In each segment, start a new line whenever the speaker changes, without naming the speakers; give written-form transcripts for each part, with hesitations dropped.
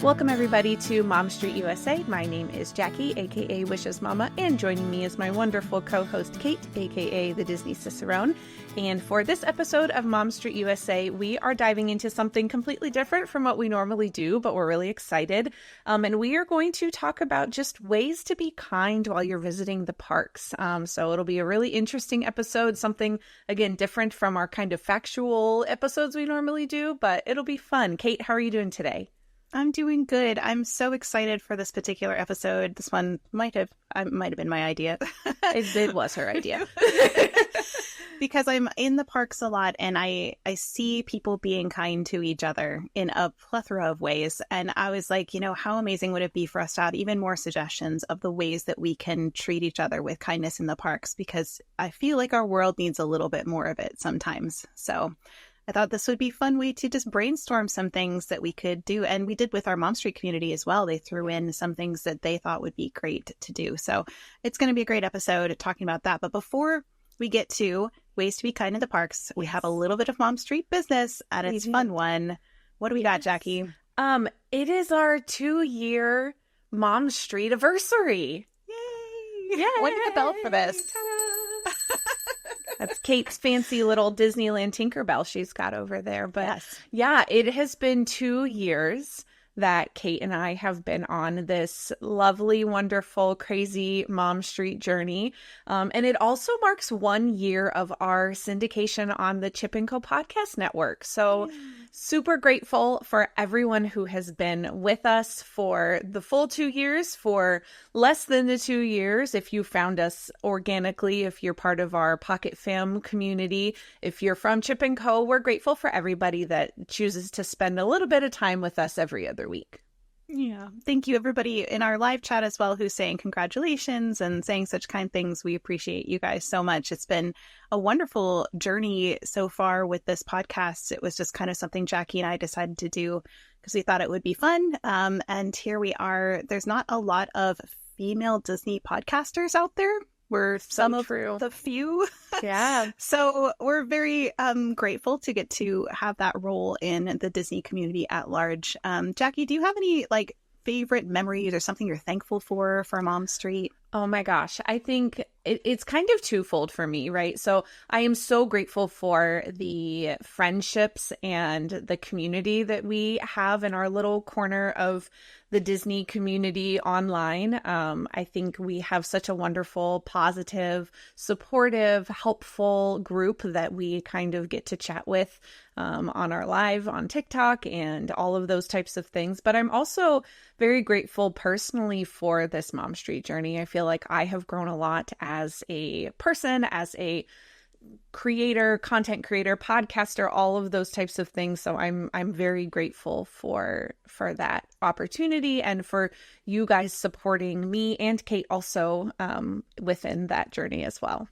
Welcome everybody to Mom Street USA. My name is Jackie, aka Wishes Mama, and joining me is my wonderful co-host Kate, aka the Disney Cicerone. And for this episode of Mom Street USA, we are diving into something completely different from what we normally do, but we're really excited. And we are going to talk about just ways to be kind while you're visiting the parks. So it'll be a really interesting episode, something, again, different from our kind of factual episodes we normally do, but it'll be fun. Kate, how are you doing today?
I'm doing good. I'm so excited for this particular episode. This one might have been my idea.
It was her idea.
Because I'm in the parks a lot and I see people being kind to each other in a plethora of ways. And I was like, how amazing would it be for us to have even more suggestions of the ways that we can treat each other with kindness in the parks? Because I feel like our world needs a little bit more of it sometimes. So I thought this would be a fun way to just brainstorm some things that we could do. And we did with our Mom Street community as well. They threw in some things that they thought would be great to do. So it's going to be a great episode talking about that. But before we get to ways to be kind in the parks, we have a little bit of Mom Street business and it's fun one. What do we got, Jackie?
It is our 2-year Mom Street anniversary.
Yay! Yay! What did the bell for this?
That's Kate's fancy little Disneyland Tinkerbell she's got over there. But
yes.
Yeah, it has been 2 years that Kate and I have been on this lovely, wonderful, crazy Mom Street journey. And it also marks 1 year of our syndication on the Chip & Co. podcast network. So super grateful for everyone who has been with us for the full 2 years, for less than the 2 years. If you found us organically, if you're part of our Pocket Fam community, if you're from Chip & Co., we're grateful for everybody that chooses to spend a little bit of time with us every other week.
Yeah. Thank you, everybody in our live chat as well, who's saying congratulations and saying such kind things. We appreciate you guys so much. It's been a wonderful journey so far with this podcast. It was just kind of something Jackie and I decided to do because we thought it would be fun. And here we are. There's not a lot of female Disney podcasters out there. We're some of the few.
Yeah.
So we're very grateful to get to have that role in the Disney community at large. Jackie, do you have any favorite memories or something you're thankful for Mom Street?
Oh my gosh. I think it's kind of twofold for me, right? So I am so grateful for the friendships and the community that we have in our little corner of the Disney community online. I think we have such a wonderful, positive, supportive, helpful group that we kind of get to chat with on our live on TikTok and all of those types of things. But I'm also very grateful personally for this Mom Street journey. I feel like I have grown a lot as a person, as a creator, content creator, podcaster, all of those types of things. So I'm very grateful for that opportunity and for you guys supporting me and Kate also within that journey as well.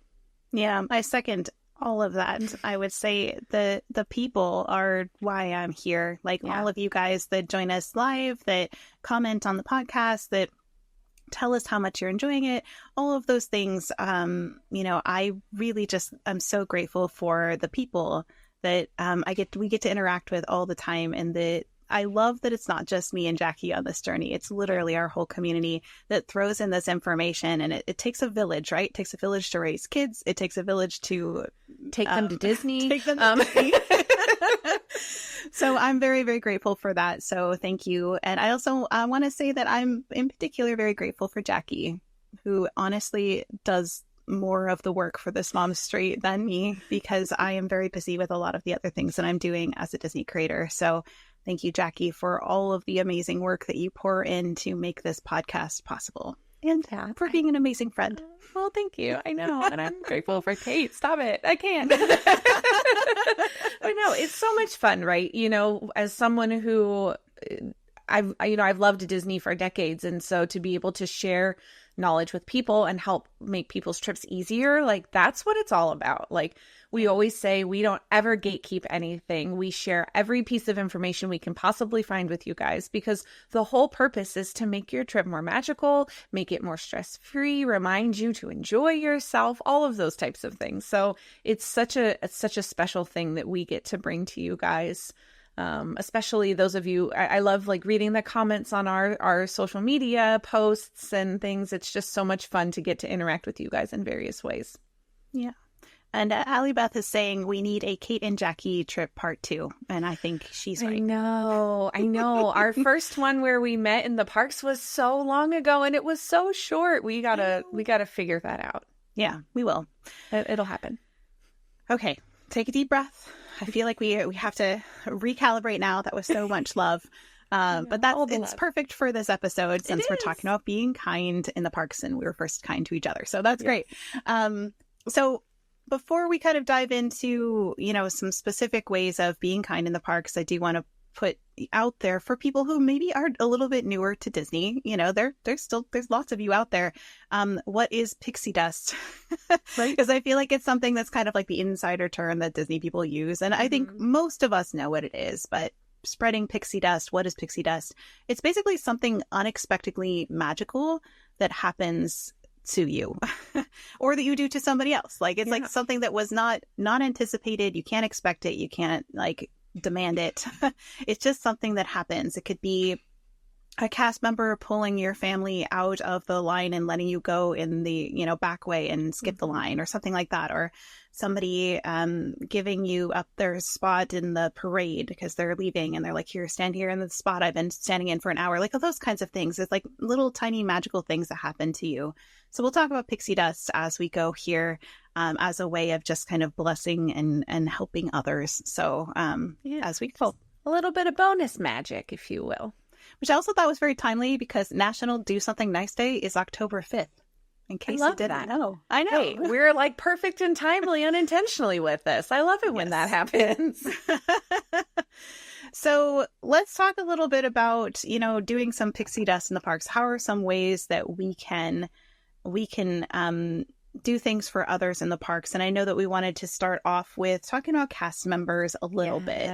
Yeah, I second all of that. I would say the people are why I'm here. All of you guys that join us live, that comment on the podcast, that tell us how much you're enjoying it, all of those things. I really just, I'm so grateful for the people that we get to interact with all the time. And that I love that it's not just me and Jackie on this journey. It's literally our whole community that throws in this information. And it takes a village, right? It takes a village to raise kids. It takes a village to
take them to Disney.
Disney. So I'm very, very grateful for that. So thank you. And I also want to say that I'm in particular very grateful for Jackie, who honestly does more of the work for this Mom Street than me, because I am very busy with a lot of the other things that I'm doing as a Disney creator. So thank you, Jackie, for all of the amazing work that you pour in to make this podcast possible. And for being an amazing friend.
Well, thank you. I know. And I'm grateful for Kate. Stop it. I can't. I know. It's so much fun, right? As someone who I've loved Disney for decades. And so to be able to share knowledge with people and help make people's trips easier, that's what it's all about. We always say we don't ever gatekeep anything. We share every piece of information we can possibly find with you guys, because the whole purpose is to make your trip more magical, make it more stress-free, remind you to enjoy yourself, all of those types of things. So it's such a special thing that we get to bring to you guys Especially those of you, I love like reading the comments on our social media posts and things. It's just so much fun to get to interact with you guys in various ways.
Yeah. And Allie Beth is saying we need a Kate and Jackie trip part 2. And I think she's right.
I know. Our first one where we met in the parks was so long ago and it was so short. We gotta figure that out.
Yeah, we will.
It'll happen.
Okay. Take a deep breath. I feel like we have to recalibrate now. That was so much love. But it's perfect for this episode since we're talking about being kind in the parks and we were first kind to each other. So that's great. So before we kind of dive into, some specific ways of being kind in the parks, I do want to put out there for people who maybe are a little bit newer to Disney. There's lots of you out there. What is pixie dust? Right? Because I feel like it's something that's kind of like the insider term that Disney people use. And I think most of us know what it is, but spreading pixie dust, what is pixie dust? It's basically something unexpectedly magical that happens to you or that you do to somebody else. Like it's like something that was not anticipated. You can't expect it. You can't like demand it. It's just something that happens. It could be a cast member pulling your family out of the line and letting you go in the, back way and skip the line or something like that. Or somebody giving you up their spot in the parade because they're leaving and they're like, here, stand here in the spot I've been standing in for an hour. Like those kinds of things. It's like little tiny magical things that happen to you. So we'll talk about pixie dust as we go here as a way of just kind of blessing and helping others. So as we go.
A little bit of bonus magic, if you will.
Which I also thought was very timely because National Do Something Nice Day is October 5th. In case you didn't know. I know.
Hey, we're like perfect and timely unintentionally with this. I love it when that happens.
So let's talk a little bit about, doing some pixie dust in the parks. How are some ways that we can do things for others in the parks? And I know that we wanted to start off with talking about cast members a little bit.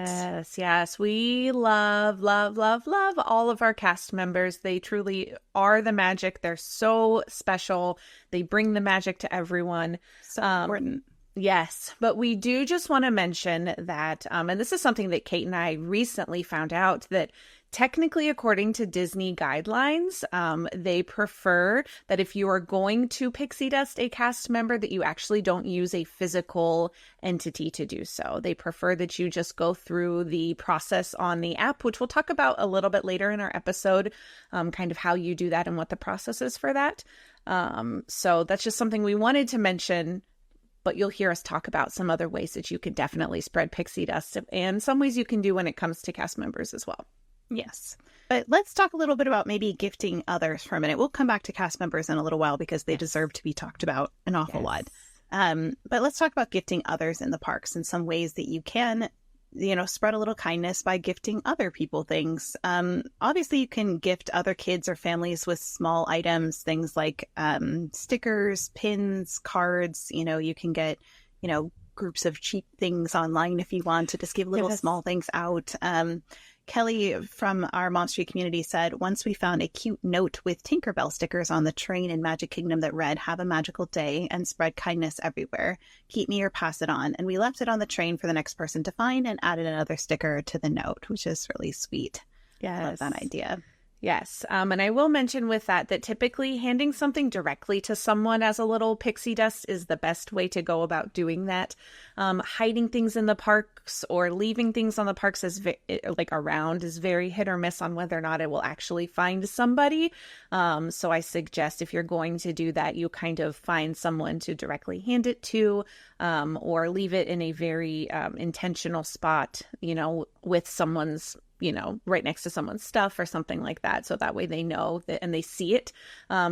Yes. We love all of our cast members. They truly are the magic. They're so special. They bring the magic to everyone.
So important.
Yes, but we do just want to mention that, and this is something that Kate and I recently found out, that technically, according to Disney guidelines, they prefer that if you are going to pixie dust a cast member, that you actually don't use a physical entity to do so. They prefer that you just go through the process on the app, which we'll talk about a little bit later in our episode, kind of how you do that and what the process is for that. So that's just something we wanted to mention. But you'll hear us talk about some other ways that you can definitely spread pixie dust and some ways you can do when it comes to cast members as well.
Yes. But let's talk a little bit about maybe gifting others for a minute. We'll come back to cast members in a little while because they deserve to be talked about an awful lot. But let's talk about gifting others in the parks and some ways that you can, spread a little kindness by gifting other people things. Obviously, you can gift other kids or families with small items, things like stickers, pins, cards. You can get, groups of cheap things online if you want to just give little small things out. Kelly from our Mom Street community said, once we found a cute note with Tinkerbell stickers on the train in Magic Kingdom that read, have a magical day and spread kindness everywhere. Keep me or pass it on. And we left it on the train for the next person to find and added another sticker to the note, which is really sweet.
Yes.
I love that idea.
Yes. And I will mention with that typically handing something directly to someone as a little pixie dust is the best way to go about doing that. Hiding things in the parks or leaving things on the parks around is very hit or miss on whether or not it will actually find somebody. So I suggest if you're going to do that, you kind of find someone to directly hand it to, or leave it in a very intentional spot, with someone's right next to someone's stuff or something like that. So that way they know that and they see it,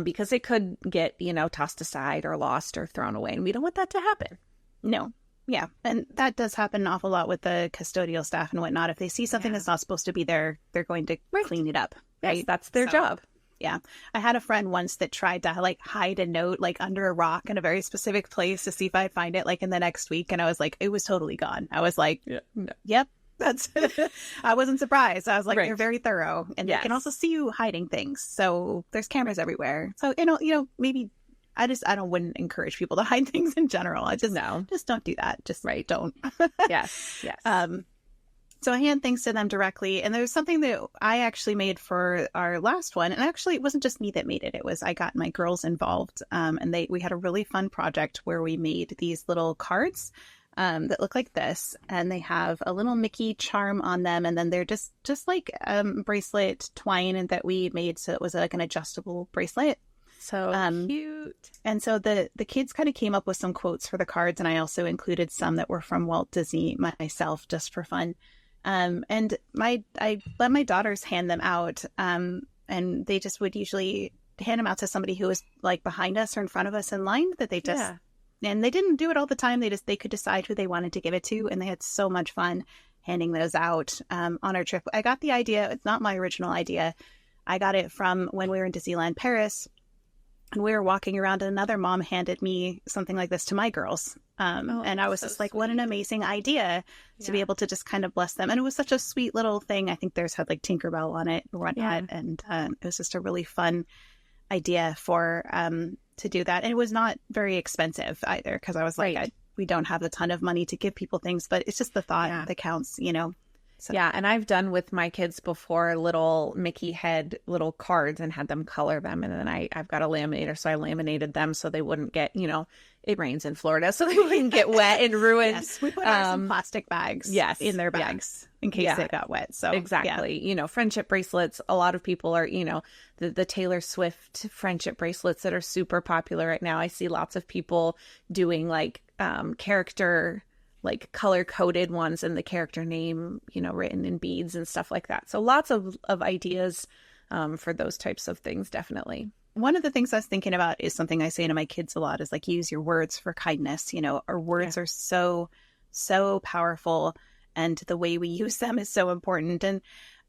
because it could get, tossed aside or lost or thrown away. And we don't want that to happen.
No. Yeah. And that does happen an awful lot with the custodial staff and whatnot. If they see something that's not supposed to be there, they're going to clean it up. Right.
Yes, that's their job.
Yeah. I had a friend once that tried to hide a note under a rock in a very specific place to see if I'd find it in the next week. And I was like, it was totally gone. I was like, yep. That's I wasn't surprised. I was like, they're very thorough, and they can also see you hiding things. So there's cameras everywhere. So maybe I wouldn't encourage people to hide things in general. I just don't do that. Just don't.
Yes.
So I hand things to them directly. And there's something that I actually made for our last one. And actually, it wasn't just me that made it. It was, I got my girls involved. And we had a really fun project where we made these little cards that look like this. And they have a little Mickey charm on them. And then they're just like bracelet twine and that we made. So it was like an adjustable bracelet.
So cute.
And so the kids kind of came up with some quotes for the cards. And I also included some that were from Walt Disney myself, just for fun. And I let my daughters hand them out, and they just would usually hand them out to somebody who was like behind us or in front of us in line that they just, and they didn't do it all the time. They could decide who they wanted to give it to. And they had so much fun handing those out, on our trip. I got the idea. It's not my original idea. I got it from when we were in Disneyland Paris. And we were walking around and another mom handed me something like this to my girls. And I was so just like, what an amazing idea to be able to just kind of bless them. And it was such a sweet little thing. I think theirs had like Tinkerbell on it or whatnot. And it was just a really fun idea for to do that. And it was not very expensive either, because I was like, we don't have a ton of money to give people things, but it's just the thought that counts, you know? So.
Yeah, and I've done with my kids before little Mickey head little cards and had them color them. And then I've got a laminator, so I laminated them so they wouldn't get, you know, it rains in Florida, so they wouldn't get wet and ruined.
Yes, we put ours in plastic bags in their bags in case they got wet. So
exactly. You know, friendship bracelets, a lot of people are, you know, the Taylor Swift friendship bracelets that are super popular right now. I see lots of people doing like character, like color-coded ones and the character name, you know, written in beads and stuff like that. So lots of ideas for those types of things, definitely.
One of the things I was thinking about is something I say to my kids a lot is like, use your words for kindness. You know, our words are so, so powerful, and the way we use them is so important. And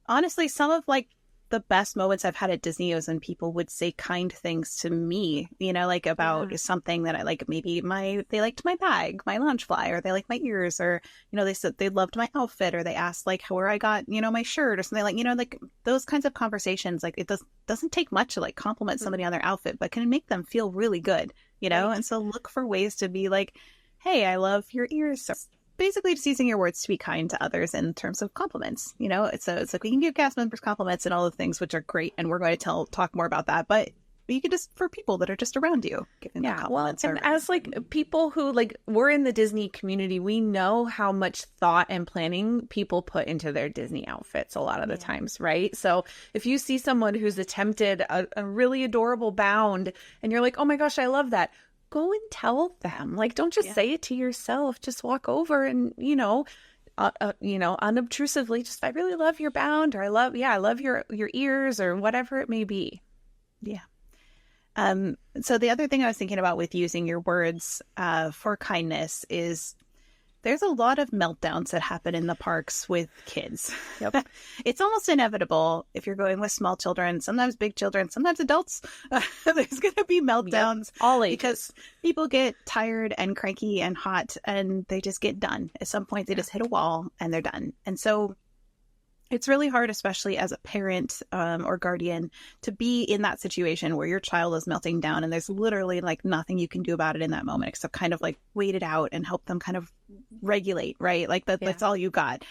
honestly, some of like the best moments I've had at Disney was when people would say kind things to me, you know, like about something that I like, maybe they liked my bag, my Loungefly, or they liked my ears, or, you know, they said they loved my outfit, or they asked like where I got, you know, my shirt or something, like, you know, like those kinds of conversations. Like it doesn't take much to like compliment somebody on their outfit, but can make them feel really good, you know? And so look for ways to be like, hey, I love your ears. So basically just using your words to be kind to others in terms of compliments. You know, it's like we can give cast members compliments and all the things, which are great. And we're going to talk more about that. But you can just, for people that are just around you, giving them compliments.
Well, and as like people who like, we're in the Disney community, we know how much thought and planning people put into their Disney outfits a lot of the times, right? So if you see someone who's attempted a really adorable bound and you're like, oh my gosh, I love that, go and tell them. Like, don't just say it to yourself. Just walk over and, unobtrusively, just, I really love your bound, or I love your ears, or whatever it may be.
Yeah. So the other thing I was thinking about with using your words for kindness is there's a lot of meltdowns that happen in the parks with kids. Yep. It's almost inevitable if you're going with small children, sometimes big children, sometimes adults. There's going to be meltdowns.
All ages.
Because people get tired and cranky and hot, and they just get done. At some point, they just hit a wall and they're done. And so it's really hard, especially as a parent or guardian, to be in that situation where your child is melting down and there's literally like nothing you can do about it in that moment except kind of like wait it out and help them kind of regulate, right? Like that's all you got.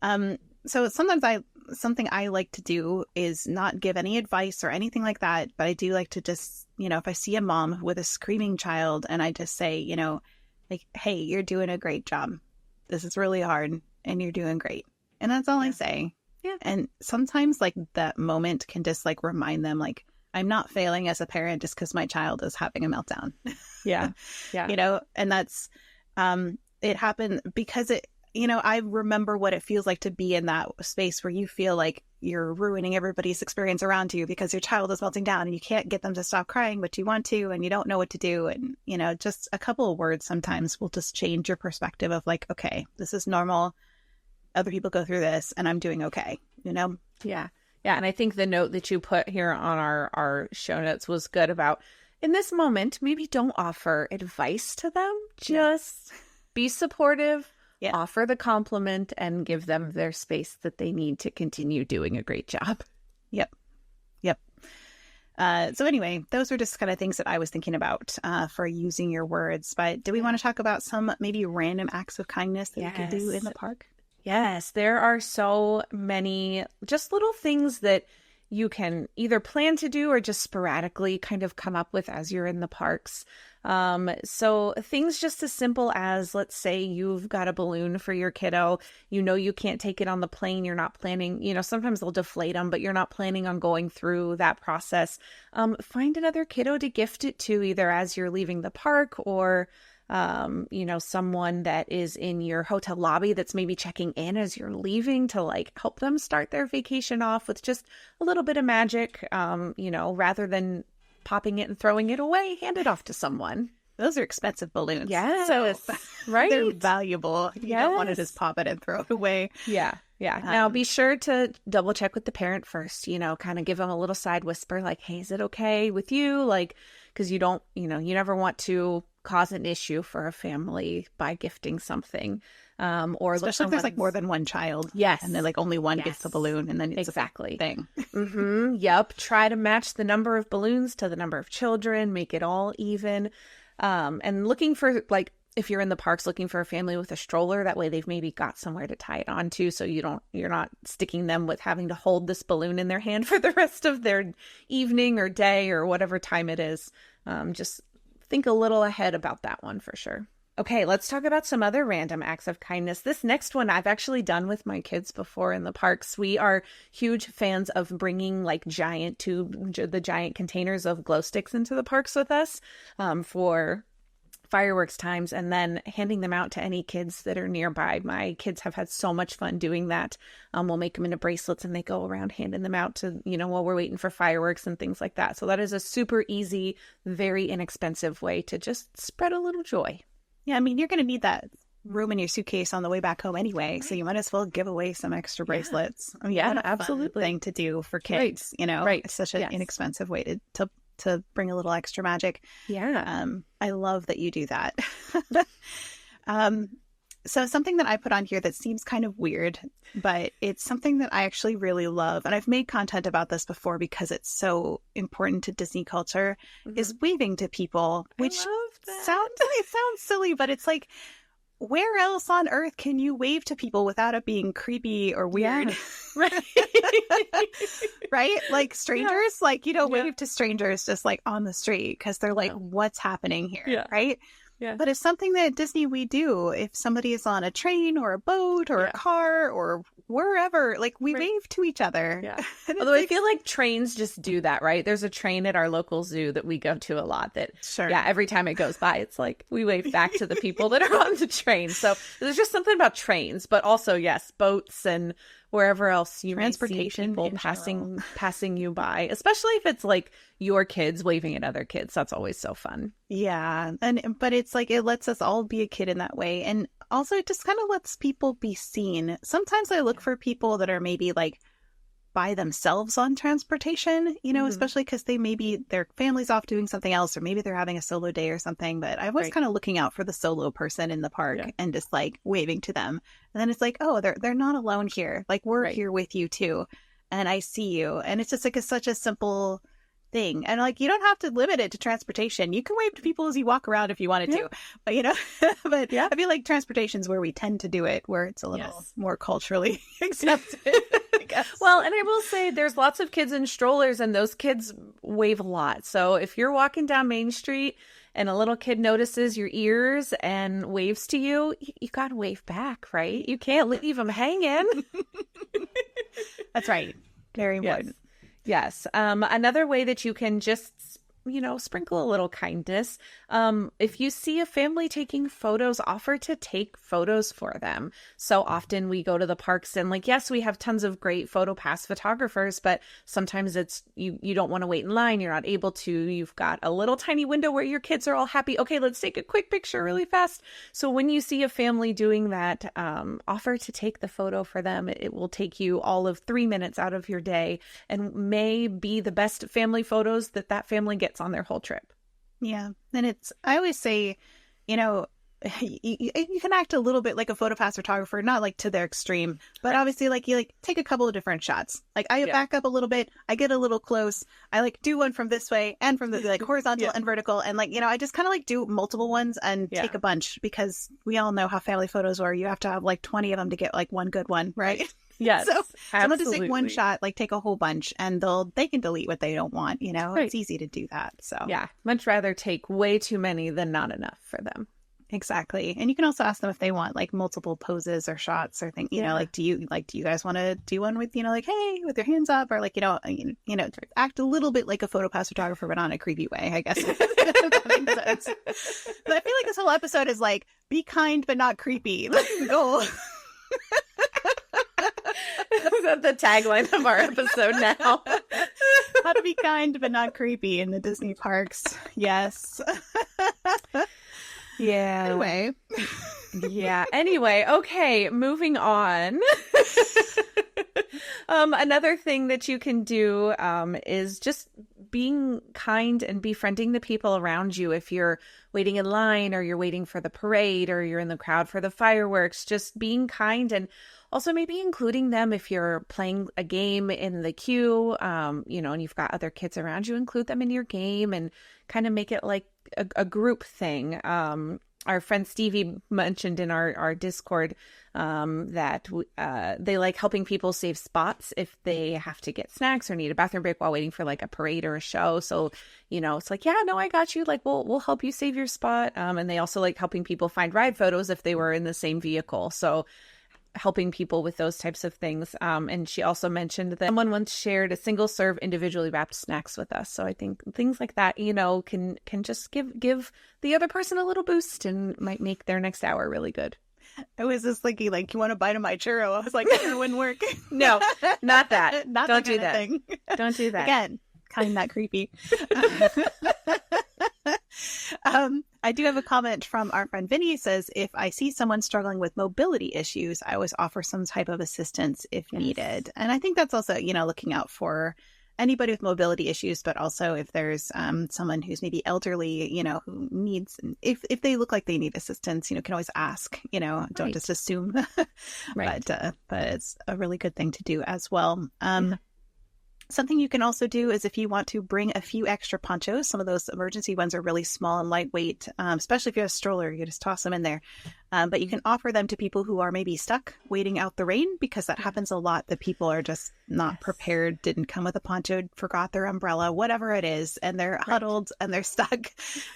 So sometimes something I like to do is not give any advice or anything like that, but I do like to just, you know, if I see a mom with a screaming child and I just say, you know, like, hey, you're doing a great job. This is really hard and you're doing great. And that's all I say. Yeah. And sometimes like that moment can just like remind them like, I'm not failing as a parent just because my child is having a meltdown.
Yeah. Yeah.
You know, and that's, it happened because I remember what it feels like to be in that space where you feel like you're ruining everybody's experience around you because your child is melting down and you can't get them to stop crying, but you want to, and you don't know what to do. And, you know, just a couple of words sometimes will just change your perspective of like, okay, this is normal. Other people go through this and I'm doing okay, you know?
Yeah. Yeah. And I think the note that you put here on our show notes was good about, in this moment, maybe don't offer advice to them. Just be supportive, offer the compliment, and give them their space that they need to continue doing a great job.
Yep. So anyway, those were just kind of things that I was thinking about for using your words. But do we want to talk about some maybe random acts of kindness that we can do in the park?
Yes, there are so many just little things that you can either plan to do or just sporadically kind of come up with as you're in the parks. So things just as simple as, let's say you've got a balloon for your kiddo, you know you can't take it on the plane, you're not planning, sometimes they'll deflate them, but you're not planning on going through that process. Find another kiddo to gift it to, either as you're leaving the park or someone that is in your hotel lobby that's maybe checking in as you're leaving to like help them start their vacation off with just a little bit of magic, rather than popping it and throwing it away, hand it off to someone.
Those are expensive balloons.
Yes,
so
right.
They're valuable. You don't want to just pop it and throw it away.
Yeah. Now be sure to double check with the parent first, kind of give them a little side whisper like, hey, is it okay with you? Like, because you don't, you never want to cause an issue for a family by gifting something. Or
especially if there's like more than one child.
Yes.
And then like only one gets the balloon and then it's
exactly
a thing.
Mm-hmm. Yep. Try to match the number of balloons to the number of children, make it all even. And looking for, like, if you're in the parks looking for a family with a stroller, that way they've maybe got somewhere to tie it on to, so you're not sticking them with having to hold this balloon in their hand for the rest of their evening or day or whatever time it is. Just think a little ahead about that one for sure. Okay, let's talk about some other random acts of kindness. This next one I've actually done with my kids before in the parks. We are huge fans of bringing like the giant containers of glow sticks into the parks with us for fireworks times, and then handing them out to any kids that are nearby. My kids have had so much fun doing that. We'll make them into bracelets and they go around handing them out to, while we're waiting for fireworks and things like that. So that is a super easy, very inexpensive way to just spread a little joy.
Yeah, I mean, you're going to need that room in your suitcase on the way back home anyway, right. So you might as well give away some extra bracelets. I mean,
yeah, absolutely.
Thing to do for kids,
right. Right.
It's such an inexpensive way to bring a little extra magic.
Yeah.
I love that you do that. So something that I put on here that seems kind of weird, but it's something that I actually really love, and I've made content about this before because it's so important to Disney culture, is waving to people, which sounds silly, but it's like, where else on earth can you wave to people without it being creepy or weird?
Yeah. Right.
Right? Like strangers, like you don't wave to strangers just like on the street because they're like, what's happening here?
Yeah.
Right?
Yeah.
But it's something that at Disney we do. If somebody is on a train or a boat or a car or wherever, like we wave to each other.
Yeah. Although I feel like trains just do that, right? There's a train at our local zoo that we go to a lot that, every time it goes by, it's like we wave back to the people that are on the train. So there's just something about trains, but also, yes, boats and wherever else you transportation people passing you by, especially if it's like your kids waving at other kids. That's always so fun.
Yeah. But it's like, it lets us all be a kid in that way. And also it just kind of lets people be seen. Sometimes I look for people that are maybe like by themselves on transportation, especially because their family's off doing something else, or maybe they're having a solo day or something. But I was kind of looking out for the solo person in the park and just like waving to them. And then it's like, oh, they're not alone here. Like we're here with you too. And I see you. And it's just like such a simple thing. And like, you don't have to limit it to transportation. You can wave to people as you walk around if you wanted to, but I feel like transportation's where we tend to do it, where it's a little more culturally accepted.
Well, and I will say there's lots of kids in strollers and those kids wave a lot. So if you're walking down Main Street and a little kid notices your ears and waves to you, you got to wave back, right? You can't leave them hanging.
That's right. Very important.
Yes. Another way that you can just, sprinkle a little kindness. If you see a family taking photos, offer to take photos for them. So often we go to the parks and yes, we have tons of great PhotoPass photographers, but sometimes it's you don't want to wait in line. You're not able to. You've got a little tiny window where your kids are all happy. Okay, let's take a quick picture really fast. So when you see a family doing that, offer to take the photo for them. It will take you all of 3 minutes out of your day and may be the best family photos that family gets on their whole trip.
Yeah. And I always say, you can act a little bit like a photopass photographer, not like to their extreme, but obviously like you like take a couple of different shots. Like I back up a little bit, I get a little close, I like do one from this way and from the like horizontal and vertical, and like, you know, I just kind of like do multiple ones and take a bunch, because we all know how family photos are. You have to have like 20 of them to get like one good one, right?
Yes,
so someone
absolutely.
just take one shot, like take a whole bunch, and they can delete what they don't want. You know, it's easy to do that. So
yeah, much rather take way too many than not enough for them.
Exactly. And you can also ask them if they want like multiple poses or shots or things, you know, like, do you guys want to do one with, you know, like, hey, with your hands up, or like, you know, act a little bit like a photopass photographer, but not in a creepy way, I guess. That makes sense. But I feel like this whole episode is like, be kind, but not creepy. That's the goal.
Is that the tagline of our episode now?
How to be kind, but not creepy in the Disney parks. Yes.
Yeah.
Anyway.
Anyway, okay, moving on. Another thing that you can do is just being kind and befriending the people around you. If you're waiting in line, or you're waiting for the parade, or you're in the crowd for the fireworks, just being kind, and also maybe including them if you're playing a game in the queue, you know, and you've got other kids around you, include them in your game and kind of make it like a group thing. Our friend Stevie mentioned in our Discord that they like helping people save spots if they have to get snacks or need a bathroom break while waiting for like a parade or a show. So, you know, it's like, yeah, no, I got you. Like, we'll help you save your spot. And they also like helping people find ride photos if they were in the same vehicle. So helping people with those types of things. And she also mentioned that someone once shared a single serve individually wrapped snacks with us. So I think things like that, you know, can just give the other person a little boost and might make their next hour really good.
I was just thinking, like, you want to bite of my churro? I was like, that wouldn't work.
No, not that.
Don't
do that. Don't do that.
Again, kind of creepy. I do have a comment from our friend Vinny. Says, if I see someone struggling with mobility issues, I always offer some type of assistance if needed. And I think that's also, you know, looking out for anybody with mobility issues, but also if there's someone who's maybe elderly, you know, who needs, if they look like they need assistance, you know, can always ask, you know, don't just assume. But it's a really good thing to do as well. Something you can also do is if you want to bring a few extra ponchos. Some of those emergency ones are really small and lightweight, especially if you have a stroller, you just toss them in there. But you can offer them to people who are maybe stuck waiting out the rain, because that happens a lot, that people are just not prepared, didn't come with a poncho, forgot their umbrella, whatever it is, and they're huddled and they're stuck.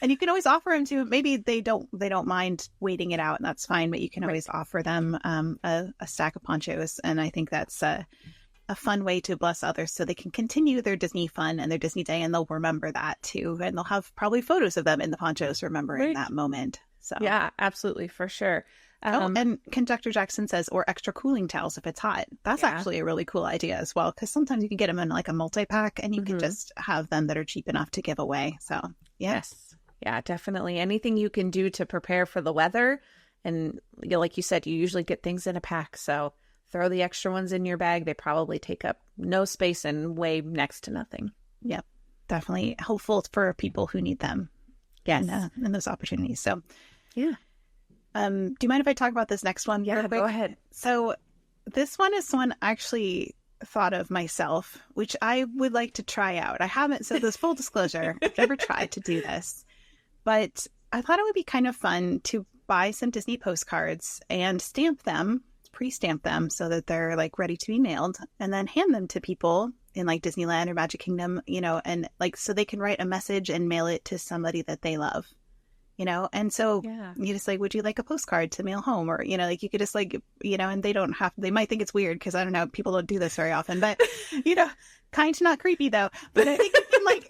And you can always offer them to, maybe they don't mind waiting it out, and that's fine, but you can always offer them a stack of ponchos. And I think that's a fun way to bless others, so they can continue their Disney fun and their Disney day, and they'll remember that too. And they'll have probably photos of them in the ponchos remembering that moment. So
yeah, absolutely, for sure.
And Conductor Jackson says, or extra cooling towels if it's hot. That's actually a really cool idea as well, because sometimes you can get them in like a multi-pack, and you can just have them that are cheap enough to give away. So yes.
Yeah, definitely. Anything you can do to prepare for the weather. And you know, like you said, you usually get things in a pack, so throw the extra ones in your bag. They probably take up no space and weigh next to nothing.
Yep. Definitely helpful for people who need them.
Yes.
And those opportunities. So,
yeah.
Do you mind if I talk about this next one?
Yeah, go ahead.
So this one is one I actually thought of myself, which I would like to try out. I haven't, so this full disclosure, I've never tried to do this, but I thought it would be kind of fun to buy some Disney postcards and pre-stamp them so that they're like ready to be mailed, and then hand them to people in like Disneyland or Magic Kingdom, you know, and like, so they can write a message and mail it to somebody that they love, you know? And so you just like, would you like a postcard to mail home? Or, you know, like you could just like, you know, and they might think it's weird, because I don't know, people don't do this very often, but you know, kind, not creepy though. But I think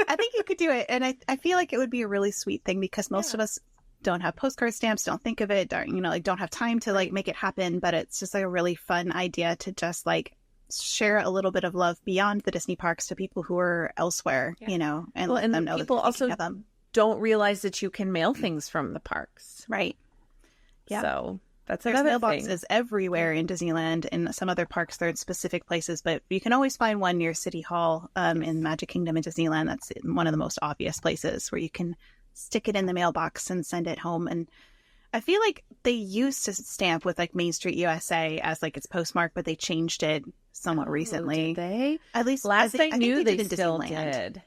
I think you could do it. And I feel like it would be a really sweet thing, because most of us don't have postcard stamps, don't think of it, you know, like don't have time to like make it happen. But it's just like a really fun idea to just like share a little bit of love beyond the Disney parks to people who are elsewhere, you know, and let them know
people
that
also don't realize that you can mail things from the parks.
Right. Yeah.
So there's
mailboxes everywhere in Disneyland. In some other parks, they're in specific places, but you can always find one near City Hall in Magic Kingdom and Disneyland. That's one of the most obvious places where you can stick it in the mailbox and send it home. And I feel like they used to stamp with like Main Street USA as like its postmark, but they changed it somewhat recently.
Did they?
At least
last I knew
think
they
did in
still
Disneyland.
did.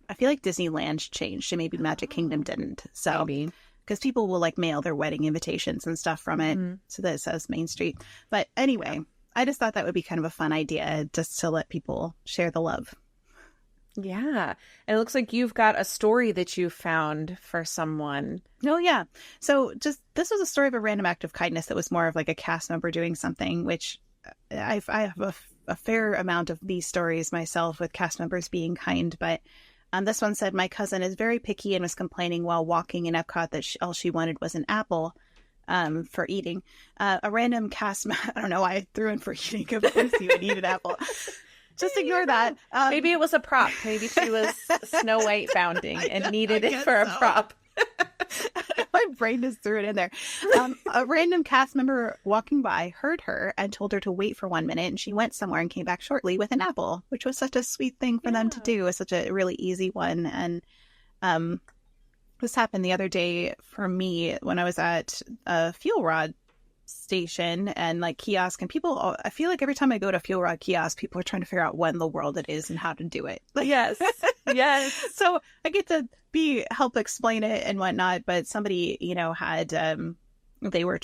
I feel like Disneyland changed, and maybe Magic Kingdom didn't. So,
Maybe.
because people will like mail their wedding invitations and stuff from it, so that it says Main Street. But anyway, I just thought that would be kind of a fun idea, just to let people share the love.
Yeah. It looks like you've got a story that you found for someone.
Oh, yeah. So this was a story of a random act of kindness that was more of like a cast member doing something, which I have a fair amount of these stories myself with cast members being kind. But this one said, my cousin is very picky and was complaining while walking in Epcot that all she wanted was an apple for eating. A random cast I don't know why I threw in for eating. Of course you would eat an apple. Just ignore that.
Maybe it was a prop. Maybe she was Snow White bounding and needed it for a prop.
My brain just threw it in there. A random cast member walking by heard her and told her to wait for 1 minute, and she went somewhere and came back shortly with an apple, which was such a sweet thing for them to do. It was such a really easy one. And this happened the other day for me when I was at a fuel rod station and like kiosk, and people, I feel like every time I go to fuel rod kiosk, people are trying to figure out what in the world it is and how to do it.
Yes. Yes.
So I get to help explain it and whatnot, but somebody, had they were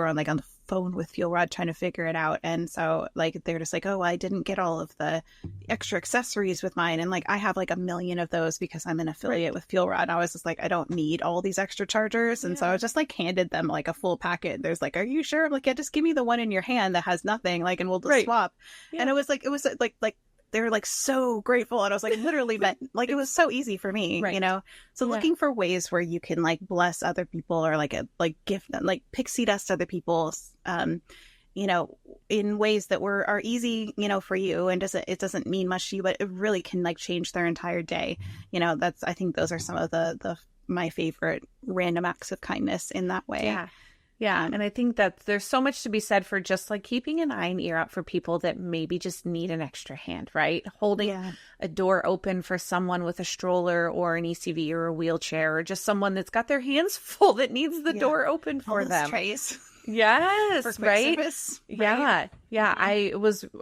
on like on the phone with fuel rod trying to figure it out, and so like they're just like, oh, I didn't get all of the extra accessories with mine, and like I have like a million of those because I'm an affiliate with fuel rod. I was just like, I don't need all these extra chargers, and so I just like handed them like a full packet. There's like, are you sure? I'm like, yeah, just give me the one in your hand that has nothing, like, and we'll just swap. And it was like they were like so grateful, and I was like, literally, but like it was so easy for me, So looking for ways where you can like bless other people or like gift them, like pixie dust other people, in ways that are easy, for you, and it doesn't mean much to you, but it really can like change their entire day. I think those are some of my favorite random acts of kindness in that way.
Yeah. Yeah. And I think that there's so much to be said for just like keeping an eye and ear out for people that maybe just need an extra hand, right? Holding a door open for someone with a stroller or an ECV or a wheelchair, or just someone that's got their hands full that needs the door open for them.
Trays.
Yes,
for quick
right?
service,
right? Yeah.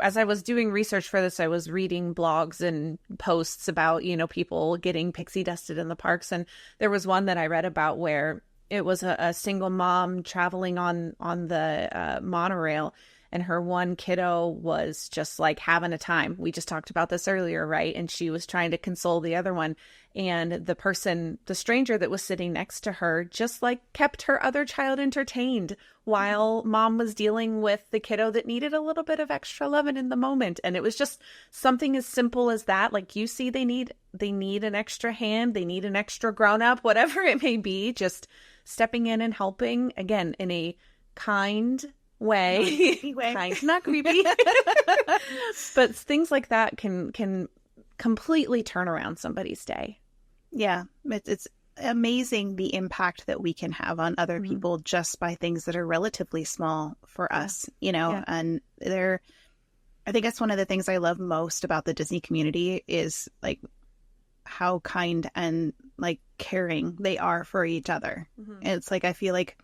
As I was doing research for this, I was reading blogs and posts about, people getting pixie dusted in the parks. And there was one that I read about where it was a single mom traveling on the monorail, and her one kiddo was just like having a time. We just talked about this earlier, right? And she was trying to console the other one. And the stranger that was sitting next to her just like kept her other child entertained while mom was dealing with the kiddo that needed a little bit of extra loving in the moment. And it was just something as simple as that. Like, you see, they need an extra hand, they need an extra grown up, whatever it may be, just stepping in and helping, again, in a kind way. Kind, not creepy. But things like that can completely turn around somebody's day.
Yeah, it's amazing the impact that we can have on other people just by things that are relatively small for us, and I think that's one of the things I love most about the Disney community is like how kind and like caring they are for each other. It's like, I feel like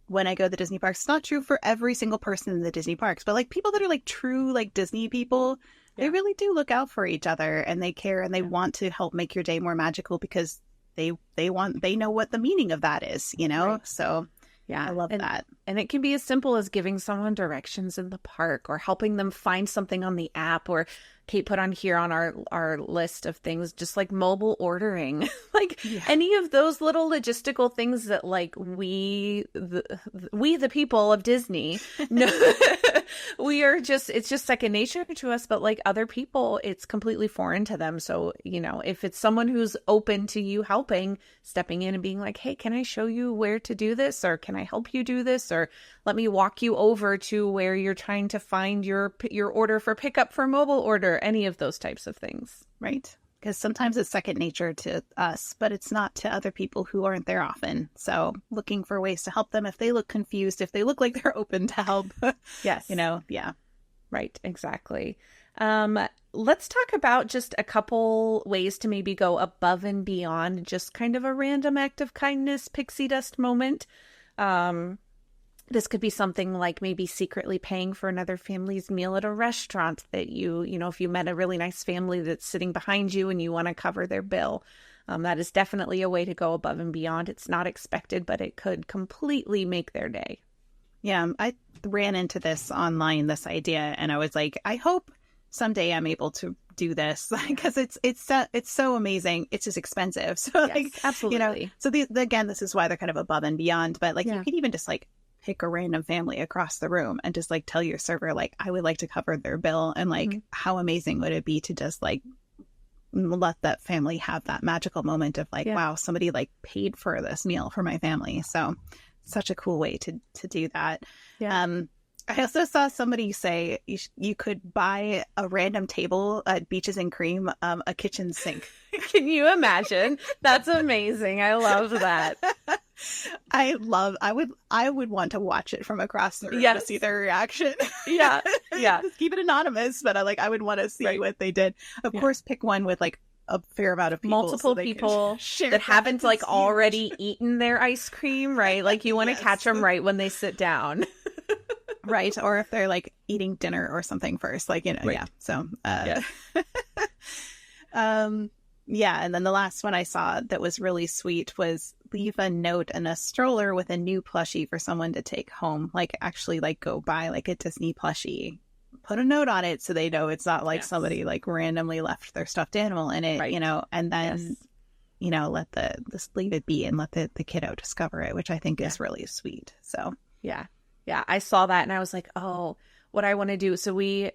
when I go to the Disney parks, it's not true for every single person in the Disney parks, but like people that are like true like Disney people, they really do look out for each other, and they care, and they want to help make your day more magical because they know what the meaning of that is, Right. So yeah, I love that.
And it can be as simple as giving someone directions in the park, or helping them find something on the app, or Kate put on here on our list of things, just like mobile ordering, like any of those little logistical things that like we the people of Disney know. It's just second nature to us, but like other people, it's completely foreign to them. So, if it's someone who's open to you helping, stepping in and being like, hey, can I show you where to do this? Or can I help you do this? Or let me walk you over to where you're trying to find your order for pickup for mobile order, any of those types of things.
Right. Because sometimes it's second nature to us, but it's not to other people who aren't there often. So looking for ways to help them if they look confused, if they look like they're open to help.
Yes.
Yeah.
Right. Exactly. Let's talk about just a couple ways to maybe go above and beyond just kind of a random act of kindness, pixie dust moment. This could be something like maybe secretly paying for another family's meal at a restaurant that you know, if you met a really nice family that's sitting behind you and you want to cover their bill. That is definitely a way to go above and beyond. It's not expected, but it could completely make their day.
Yeah, I ran into this online, this idea, and I was like, I hope someday I'm able to do this because it's so amazing. It's just expensive. So
Yes,
like,
absolutely.
you know, so again, this is why they're kind of above and beyond. But like, you could even just like pick a random family across the room and just like tell your server, like, I would like to cover their bill. And like, how amazing would it be to just like let that family have that magical moment of like, wow, somebody like paid for this meal for my family. So such a cool way to do that. Yeah. I also saw somebody say you could buy a random table at Beaches and Cream, a kitchen sink.
Can you imagine? That's amazing. I love that.
I would want to watch it from across the room to see their reaction.
Yeah.
Just keep it anonymous, but I would want to see what they did. Of course, pick one with like a fair amount of people,
multiple people that haven't like already eaten their ice cream, right? Like you want to catch them right when they sit down.
Right. Or if they're like eating dinner or something first, like, you know, yeah. So, yeah. And then the last one I saw that was really sweet was leave a note and a stroller with a new plushie for someone to take home. Like actually like go buy like a Disney plushie, put a note on it so they know it's not like somebody like randomly left their stuffed animal in it, you know, and then, you know, just leave it be and let the kiddo discover it, which I think is really sweet. So,
yeah. Yeah, I saw that and I was like, oh, what I want to do. So we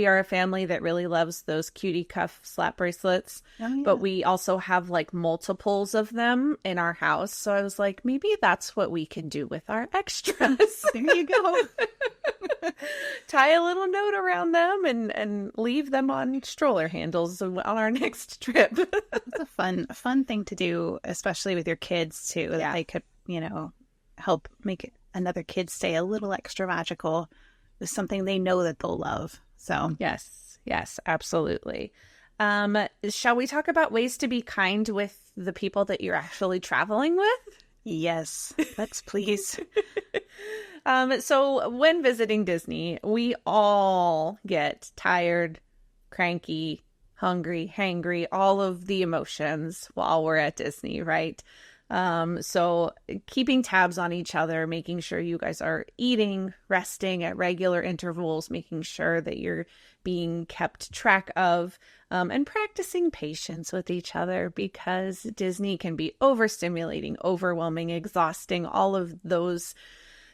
are a family that really loves those cutie cuff slap bracelets, but we also have like multiples of them in our house. So I was like, maybe that's what we can do with our extras.
There you go.
Tie a little note around them and leave them on stroller handles on our next trip.
It's a fun thing to do, especially with your kids too. Yeah. They could, you know, help make another kid's day a little extra magical with something they know that they'll love. So
yes, absolutely. Shall we talk about ways to be kind with the people that you're actually traveling with?
Yes, let's please.
So when visiting Disney, we all get tired, cranky, hungry, hangry, all of the emotions while we're at Disney, right? So keeping tabs on each other, making sure you guys are eating, resting at regular intervals, making sure that you're being kept track of, and practicing patience with each other because Disney can be overstimulating, overwhelming, exhausting, all of those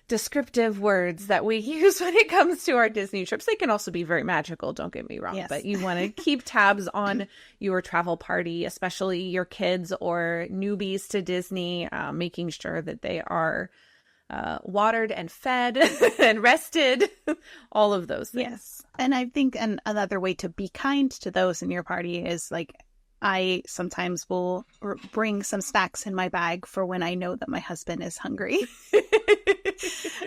descriptive words that we use when it comes to our Disney trips. They can also be very magical, don't get me wrong, but you want to keep tabs on your travel party, especially your kids or newbies to Disney, making sure that they are watered and fed and rested, all of those things.
Yes. And I think another way to be kind to those in your party is like, I sometimes will bring some snacks in my bag for when I know that my husband is hungry.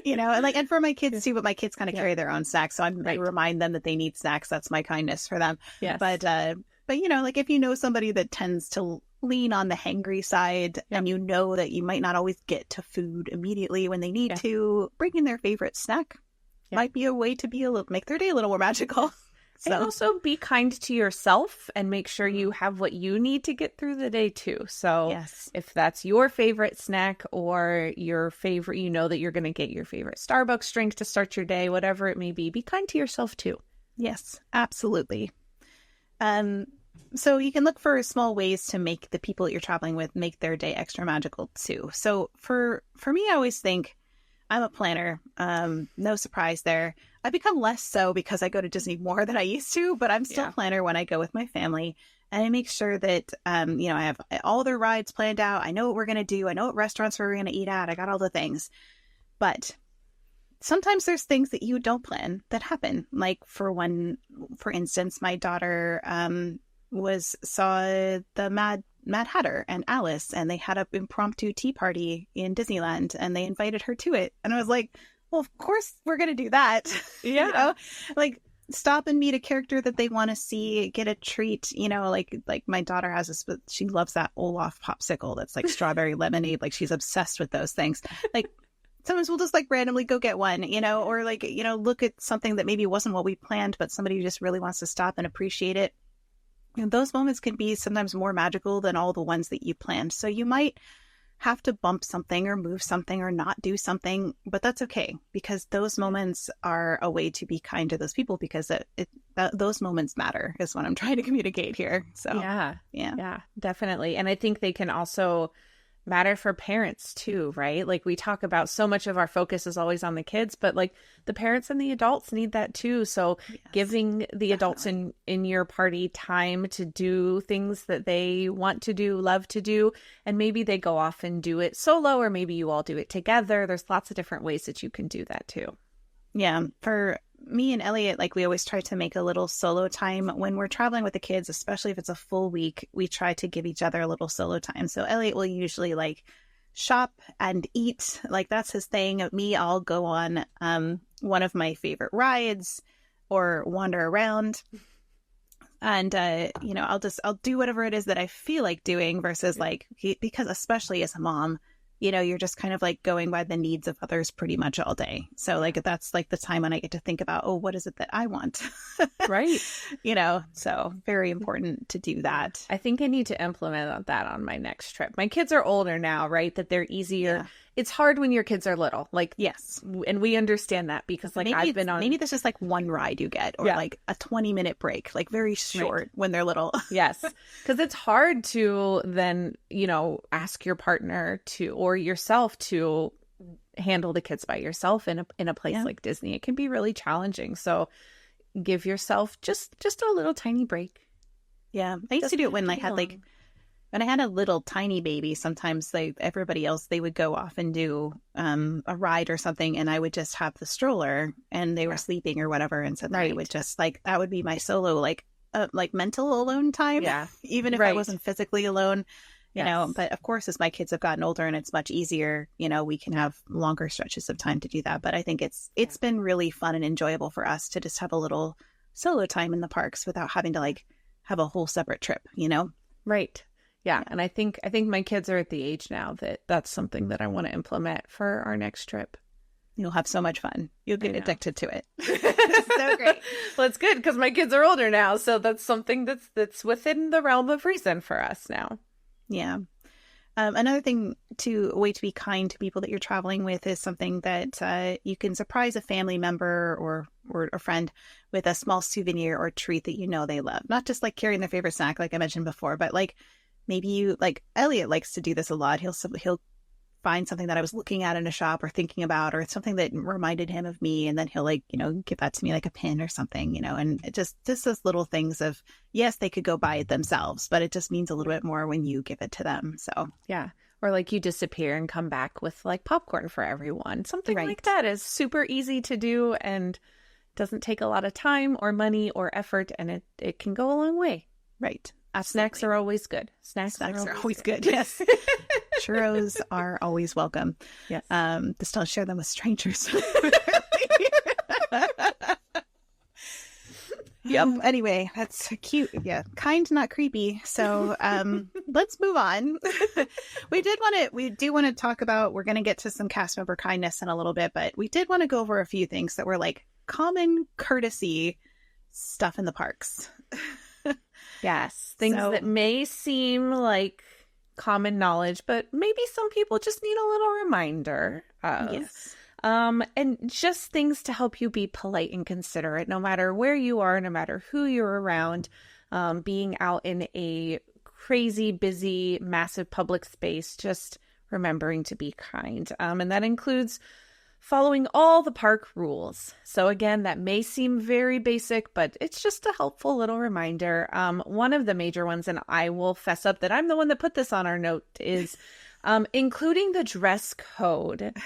You know, and for my kids too, but my kids kind of carry their own snacks. So I remind them that they need snacks. That's my kindness for them. Yes. But you know, like if you know somebody that tends to lean on the hangry side and you know that you might not always get to food immediately when they need to, bringing their favorite snack might be a way to make their day a little more magical.
So. And also be kind to yourself and make sure you have what you need to get through the day too. So if that's your favorite snack or your favorite, you know that you're going to get your favorite Starbucks drink to start your day, whatever it may be kind to yourself too.
Yes, absolutely. So you can look for small ways to make the people that you're traveling with make their day extra magical too. So for me, I always think I'm a planner. No surprise there. I've become less so because I go to Disney more than I used to, but I'm still a planner when I go with my family. And I make sure that, you know, I have all their rides planned out. I know what we're going to do. I know what restaurants we're going to eat at. I got all the things. But sometimes there's things that you don't plan that happen. Like for instance, my daughter saw the Mad Hatter and Alice, and they had an impromptu tea party in Disneyland, and they invited her to it. And I was like, well, of course we're going to do that. Yeah. You know, like stop and meet a character that they want to see, get a treat, you know, like my daughter she loves that Olaf popsicle that's like strawberry lemonade. Like she's obsessed with those things. Like sometimes we'll just like randomly go get one, or like, look at something that maybe wasn't what we planned, but somebody just really wants to stop and appreciate it. And those moments can be sometimes more magical than all the ones that you planned. So you might have to bump something or move something or not do something, but that's okay, because those moments are a way to be kind to those people, because those moments matter is what I'm trying to communicate here. So
yeah, definitely. And I think they can also matter for parents too, right? Like we talk about, so much of our focus is always on the kids, but like the parents and the adults need that too. So giving the adults in your party time to do things that they want to do, love to do, and maybe they go off and do it solo, or maybe you all do it together. There's lots of different ways that you can do that too.
Yeah. For me and Elliot, like we always try to make a little solo time when we're traveling with the kids, especially if it's a full week. We try to give each other a little solo time. So Elliot will usually like shop and eat, like that's his thing. Me, I'll go on one of my favorite rides or wander around, and I'll do whatever it is that I feel like doing, versus like, because especially as a mom, you're just kind of like going by the needs of others pretty much all day. So like, that's like the time when I get to think about, oh, what is it that I want?
Right.
So very important to do that.
I think I need to implement that on my next trip. My kids are older now, right? That they're easier. Yeah. It's hard when your kids are little, like,
yes.
And we understand that, because like
maybe there's just like one ride you get, or like a 20-minute break, like very short when they're little.
Yes. Because it's hard to then, ask your partner or yourself to handle the kids by yourself in a place like Disney. It can be really challenging. So give yourself just a little tiny break.
Yeah. I used to do it when I had a little tiny baby. Sometimes everybody else, they would go off and do a ride or something, and I would just have the stroller, and they were sleeping or whatever, and so I would just that would be my solo like mental alone time.
Yeah,
even if I wasn't physically alone, you know. But of course, as my kids have gotten older and it's much easier, we can have longer stretches of time to do that. But I think it's been really fun and enjoyable for us to just have a little solo time in the parks without having to like have a whole separate trip.
Right. Yeah. And I think my kids are at the age now that that's something that I want to implement for our next trip.
You'll have so much fun. You'll get addicted to it.
So great. Well, it's good because my kids are older now. So that's something that's within the realm of reason for us now.
Yeah. Another thing a way to be kind to people that you're traveling with is something that you can surprise a family member or a friend with a small souvenir or treat that they love. Not just like carrying their favorite snack, like I mentioned before, but like maybe Elliot likes to do this a lot. He'll find something that I was looking at in a shop or thinking about, or something that reminded him of me, and then he'll give that to me, like a pin or something, and it just those little things of, yes, they could go buy it themselves, but it just means a little bit more when you give it to them. So
yeah. Or like you disappear and come back with like popcorn for everyone. Something like that is super easy to do and doesn't take a lot of time or money or effort, and it can go a long way.
Right.
Absolutely. Snacks are always good. Snacks
are always good. Yes. Churros are always welcome.
Yes.
Just don't share them with strangers. Yep. Anyway, that's cute. Yeah. Kind, not creepy. So let's move on. We do want to talk about, we're going to get to some cast member kindness in a little bit, but we did want to go over a few things that were like common courtesy stuff in the parks.
Yes. Things that may seem like common knowledge, but maybe some people just need a little reminder of.
Yes.
And just things to help you be polite and considerate, no matter where you are, no matter who you're around. Being out in a crazy, busy, massive public space, just remembering to be kind. And that includes following all the park rules. So again, that may seem very basic, but it's just a helpful little reminder. One of the major ones, and I will fess up that I'm the one that put this on our note, is including the dress code.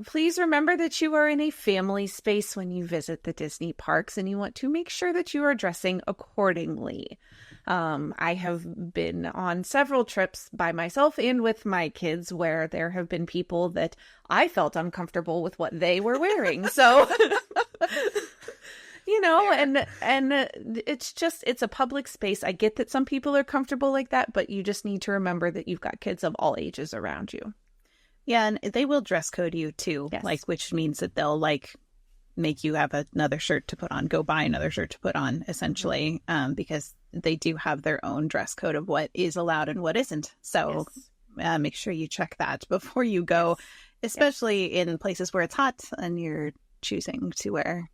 Please remember that you are in a family space when you visit the Disney parks, and you want to make sure that you are dressing accordingly. I have been on several trips by myself and with my kids where there have been people that I felt uncomfortable with what they were wearing. So, and it's a public space. I get that some people are comfortable like that, but you just need to remember that you've got kids of all ages around you.
Yeah, and they will dress code you too,
Yes.
like, which means that they'll like make you have another shirt to put on, go buy another shirt to put on, essentially, because they do have their own dress code of what is allowed and what isn't. So make sure you check that before you go, especially in places where it's hot and you're choosing to wear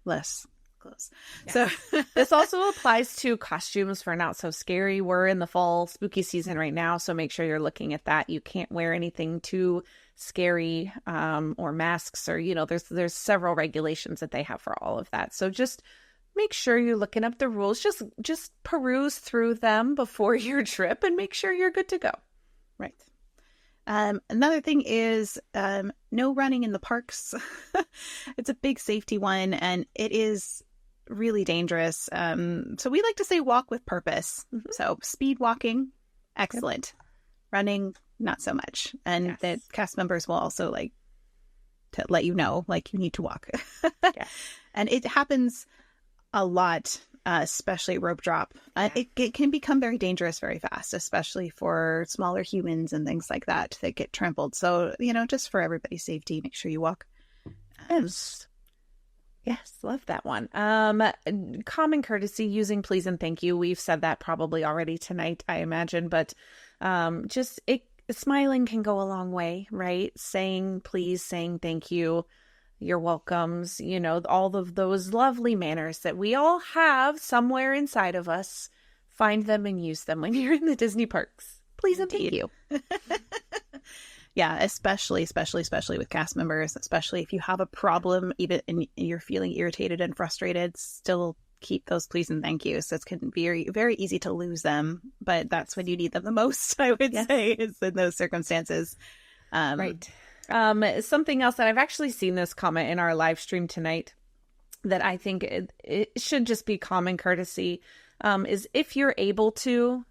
less clothes.
So this also applies to costumes for Not So Scary. We're in the fall spooky season right now, so make sure you're looking at that. You can't wear anything too scary, or masks, or there's several regulations that they have for all of that. So just make sure you're looking up the rules. Just peruse through them before your trip and make sure you're good to go.
Right. Another thing is no running in the parks. It's a big safety one, and it is really dangerous. So we like to say walk with purpose. So speed walking, excellent. Running, not so much. And the cast members will also like to let you know, like, you need to walk. And it happens a lot, especially rope drop. It can become very dangerous very fast, especially for smaller humans and things like that get trampled. So, just for everybody's safety, make sure you walk.
Yes, love that one. Common courtesy, using please and thank you. We've said that probably already tonight, I imagine, but smiling can go a long way, right? Saying please, saying thank you, you're welcomes, all of those lovely manners that we all have somewhere inside of us. Find them and use them when you're in the Disney parks. Please and thank you.
Yeah, especially with cast members, especially if you have a problem, even and you're feeling irritated and frustrated, still keep those please and thank yous. So it can be very, very easy to lose them, but that's when you need them the most, I would say, is in those circumstances.
Right. Something else that I've actually seen this comment in our live stream tonight that I think it should just be common courtesy, is if you're able to,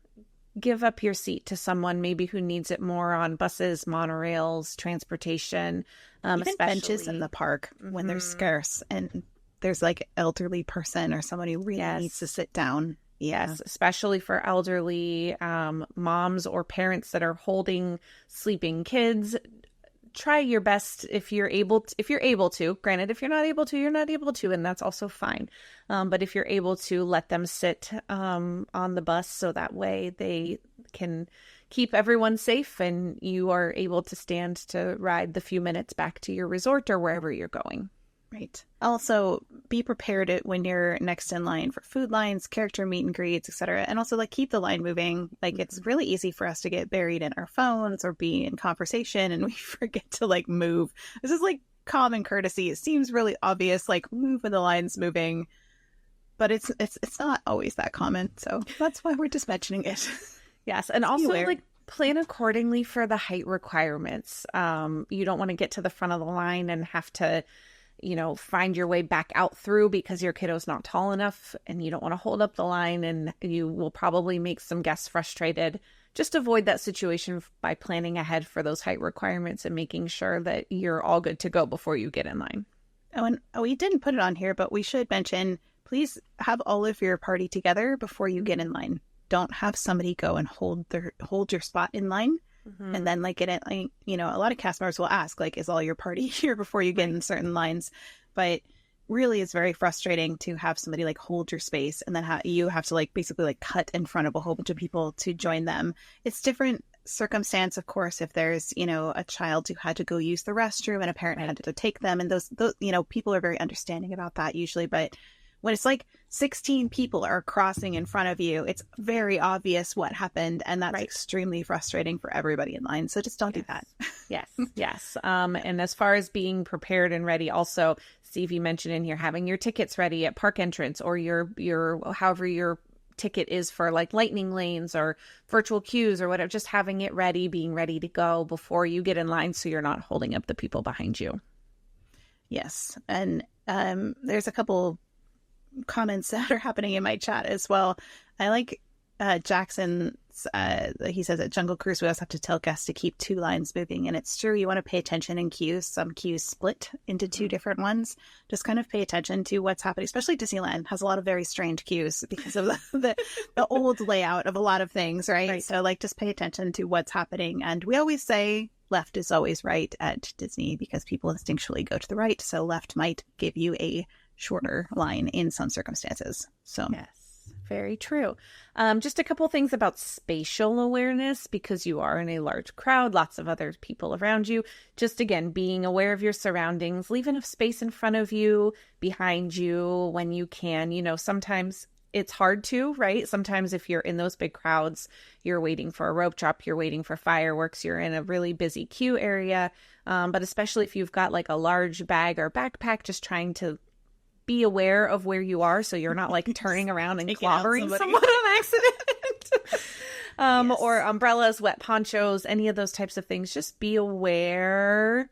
give up your seat to someone maybe who needs it more on buses, monorails, transportation,
even
especially
benches in the park when they're scarce and there's like elderly person or someone who really needs to sit down.
Yes, especially for elderly moms or parents that are holding sleeping kids. Try your best if you're able to. Granted, if you're not able to, you're not able to, and that's also fine. But if you're able to, let them sit on the bus so that way they can keep everyone safe and you are able to stand to ride the few minutes back to your resort or wherever you're going.
Right. Also, be prepared when you're next in line for food lines, character meet and greets, etc. And also, like, keep the line moving. Like, it's really easy for us to get buried in our phones or be in conversation and we forget to, like, move. This is, like, common courtesy. It seems really obvious, like, move when the line's moving. But it's not always that common. So that's why we're just mentioning it.
Yes. And also, like, plan accordingly for the height requirements. You don't want to get to the front of the line and have to find your way back out through because your kiddo's not tall enough and you don't want to hold up the line and you will probably make some guests frustrated. Just avoid that situation by planning ahead for those height requirements and making sure that you're all good to go before you get in line.
Oh, and we didn't put it on here, but we should mention, please have all of your party together before you get in line. Don't have somebody go and hold your spot in line. And then, like, a lot of cast members will ask, like, is all your party here before you get in certain lines? But really, it's very frustrating to have somebody, like, hold your space and then you have to, like, basically, like, cut in front of a whole bunch of people to join them. It's different circumstance, of course, if there's, a child who had to go use the restroom and a parent had to take them. And those people are very understanding about that usually. But when it's like 16 people are crossing in front of you, it's very obvious what happened. And that's extremely frustrating for everybody in line. So just don't do that.
Yes. And as far as being prepared and ready, also, Steve, you mentioned in here, having your tickets ready at park entrance or your however your ticket is for like lightning lanes or virtual queues or whatever, just having it ready, being ready to go before you get in line so you're not holding up the people behind you.
Yes. And there's a couple comments that are happening in my chat as well. I like Jackson's, he says at Jungle Cruise, we also have to tell guests to keep two lines moving. And it's true, you want to pay attention in queues. Some queues split into two different ones. Just kind of pay attention to what's happening, especially Disneyland has a lot of very strange queues because of the old layout of a lot of things, right? So, like, just pay attention to what's happening. And we always say, left is always right at Disney because people instinctually go to the right. So left might give you a shorter line in some circumstances. So
yes, very true. Just a couple things about spatial awareness, because you are in a large crowd, lots of other people around you. Just again, being aware of your surroundings, leave enough space in front of you, behind you when you can. You know, sometimes it's hard to, right? Sometimes if you're in those big crowds, you're waiting for a rope drop, you're waiting for fireworks, you're in a really busy queue area. But especially if you've got like a large bag or backpack, just trying to be aware of where you are so you're not like turning around and clobbering someone on accident. Yes. Or umbrellas, wet ponchos, any of those types of things. Just be aware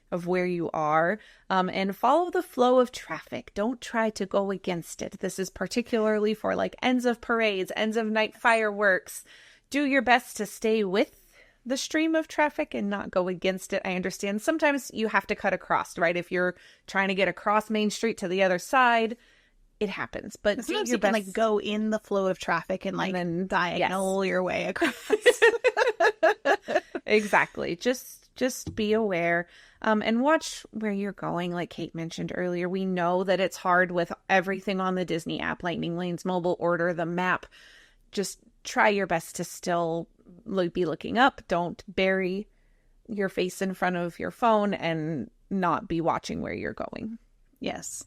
of where you are, and follow the flow of traffic. Don't try to go against it. This is particularly for like ends of parades, ends of night fireworks. Do your best to stay with the stream of traffic and not go against it. I understand sometimes you have to cut across, right? If you're trying to get across Main Street to the other side, it happens. But do
sometimes
your
you
best.
can like go in the flow of traffic and like then diagonal your way across.
Exactly. Just be aware, and watch where you're going. Like Kate mentioned earlier, we know that it's hard with everything on the Disney app, Lightning Lanes, mobile order, the map. Just try your best to still be looking up. Don't bury your face in front of your phone and not be watching where you're going.
Yes.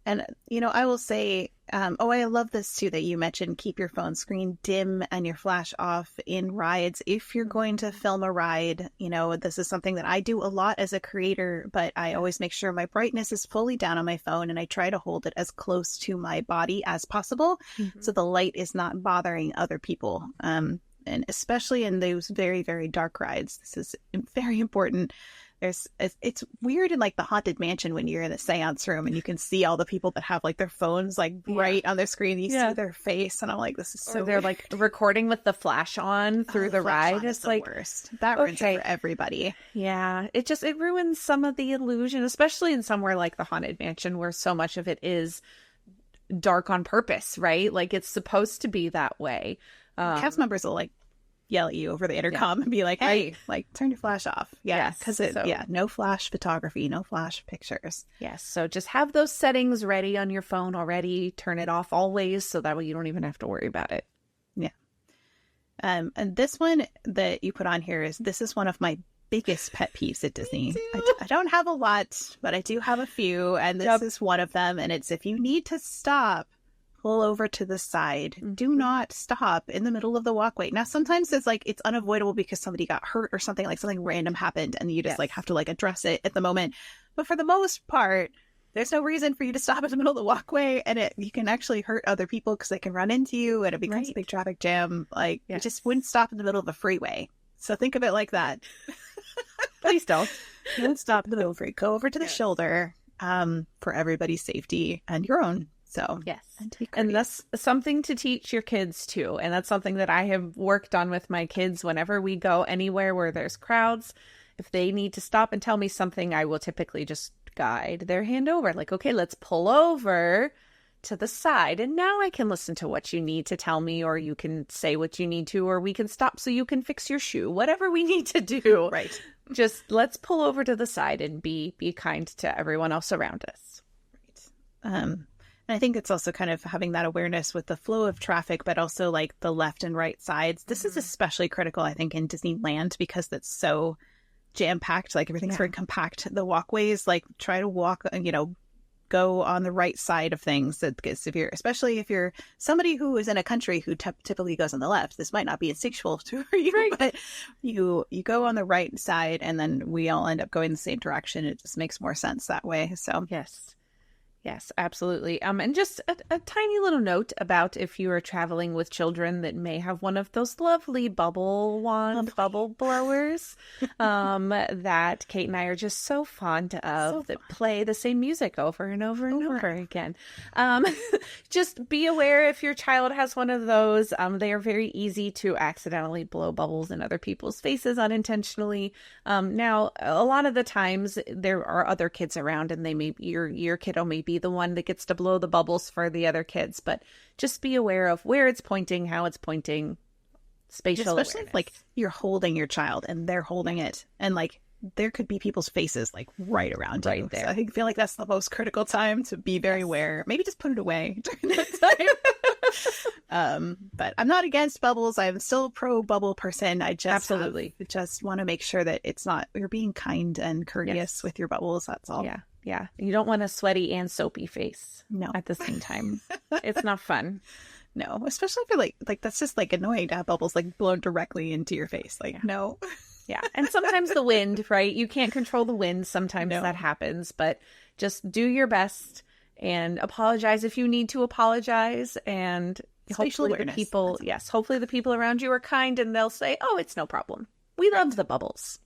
And, you know, I will say, I love this too, that you mentioned keep your phone screen dim and your flash off in rides. If you're going to film a ride, you know, this is something that I do a lot as a creator, but I always make sure my brightness is fully down on my phone and I try to hold it as close to my body as possible. Mm-hmm. So the light is not bothering other people. And especially in those very, very dark rides, this is very important. It's weird in like the Haunted Mansion when you're in the seance room and you can see all the people that have like their phones like bright on their screen. You see their face, and I'm like, this is so.
Or they're like recording with the flash on through the ride. It's like
worst. That ruins it for everybody.
Yeah, it ruins some of the illusion, especially in somewhere like the Haunted Mansion where so much of it is dark on purpose, right? Like it's supposed to be that way.
Cast members will like yell at you over the intercom and be like, hey, like turn your flash off. Yeah. Because no flash photography, no flash pictures.
Yes. So just have those settings ready on your phone already. Turn it off always. So that way you don't even have to worry about it.
Yeah. And this one that you put on here this is one of my biggest pet peeves at Disney. I don't have a lot, but I do have a few. And this is one of them. And it's if you need to stop, pull over to the side. Do not stop in the middle of the walkway. Now, sometimes it's unavoidable because somebody got hurt or something, like something random happened and you just like have to like address it at the moment. But for the most part, there's no reason for you to stop in the middle of the walkway, and you can actually hurt other people because they can run into you and it becomes a big traffic jam. Like you just wouldn't stop in the middle of a freeway. So think of it like that.
Please don't.
Don't stop in the middle of the freeway. Go over to the shoulder for everybody's safety and your own. So,
yes. And that's something to teach your kids too. And that's something that I have worked on with my kids whenever we go anywhere where there's crowds. If they need to stop and tell me something, I will typically just guide their hand over. Like, okay, let's pull over to the side. And now I can listen to what you need to tell me, or you can say what you need to, or we can stop so you can fix your shoe, whatever we need to do.
Right.
Just let's pull over to the side and be kind to everyone else around us.
Right. And I think it's also kind of having that awareness with the flow of traffic, but also like the left and right sides. This is especially critical, I think, in Disneyland because that's so jam-packed. Like everything's very compact. The walkways, like try to walk, go on the right side of things. That gets severe, especially if you're somebody who is in a country who typically goes on the left. This might not be instinctual to you, but you go on the right side and then we all end up going the same direction. It just makes more sense that way. So
Yes, absolutely. And just a tiny little note about if you are traveling with children that may have one of those lovely bubble blowers that Kate and I are just so fond of, that play the same music over and over and over again. Just be aware if your child has one of those. They are very easy to accidentally blow bubbles in other people's faces unintentionally. Now, a lot of the times there are other kids around and they may your kiddo may be the one that gets to blow the bubbles for the other kids, but just be aware of where it's pointing, how it's pointing. spatial
Especially
awareness.
if, like, you're holding your child and they're holding it, and like there could be people's faces like right around
Right
you.
there.
So I feel like that's the most critical time to be very aware. Maybe just put it away during that time. But I'm not against bubbles. I'm still a pro bubble person. I just just want to make sure that you're being kind and courteous with your bubbles. That's all.
Yeah. Yeah. You don't want a sweaty and soapy face
No.
at the same time. It's not fun.
No, especially if you're like that's just like annoying to have bubbles like blown directly into your face. Like, no.
Yeah. And sometimes the wind, right? You can't control the wind. Sometimes that happens, but just do your best and apologize if you need to apologize. And hopefully the people, hopefully the people around you are kind and they'll say, oh, it's no problem. We love the bubbles.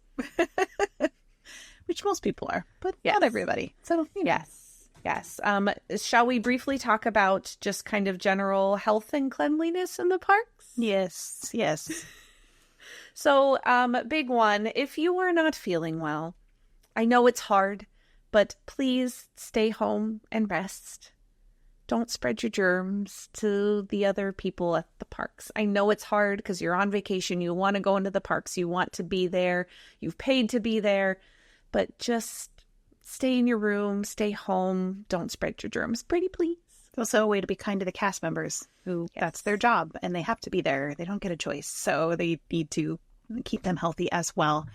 Which most people are, but not everybody. So,
Yes. Shall we briefly talk about just kind of general health and cleanliness in the parks?
Yes.
So, big one, if you are not feeling well, I know it's hard, but please stay home and rest. Don't spread your germs to the other people at the parks. I know it's hard because you're on vacation. You want to go into the parks. You want to be there. You've paid to be there, but just stay in your room, stay home. Don't spread your germs. Pretty please.
It's also a way to be kind to the cast members who that's their job and they have to be there. They don't get a choice. So they need to keep them healthy as well.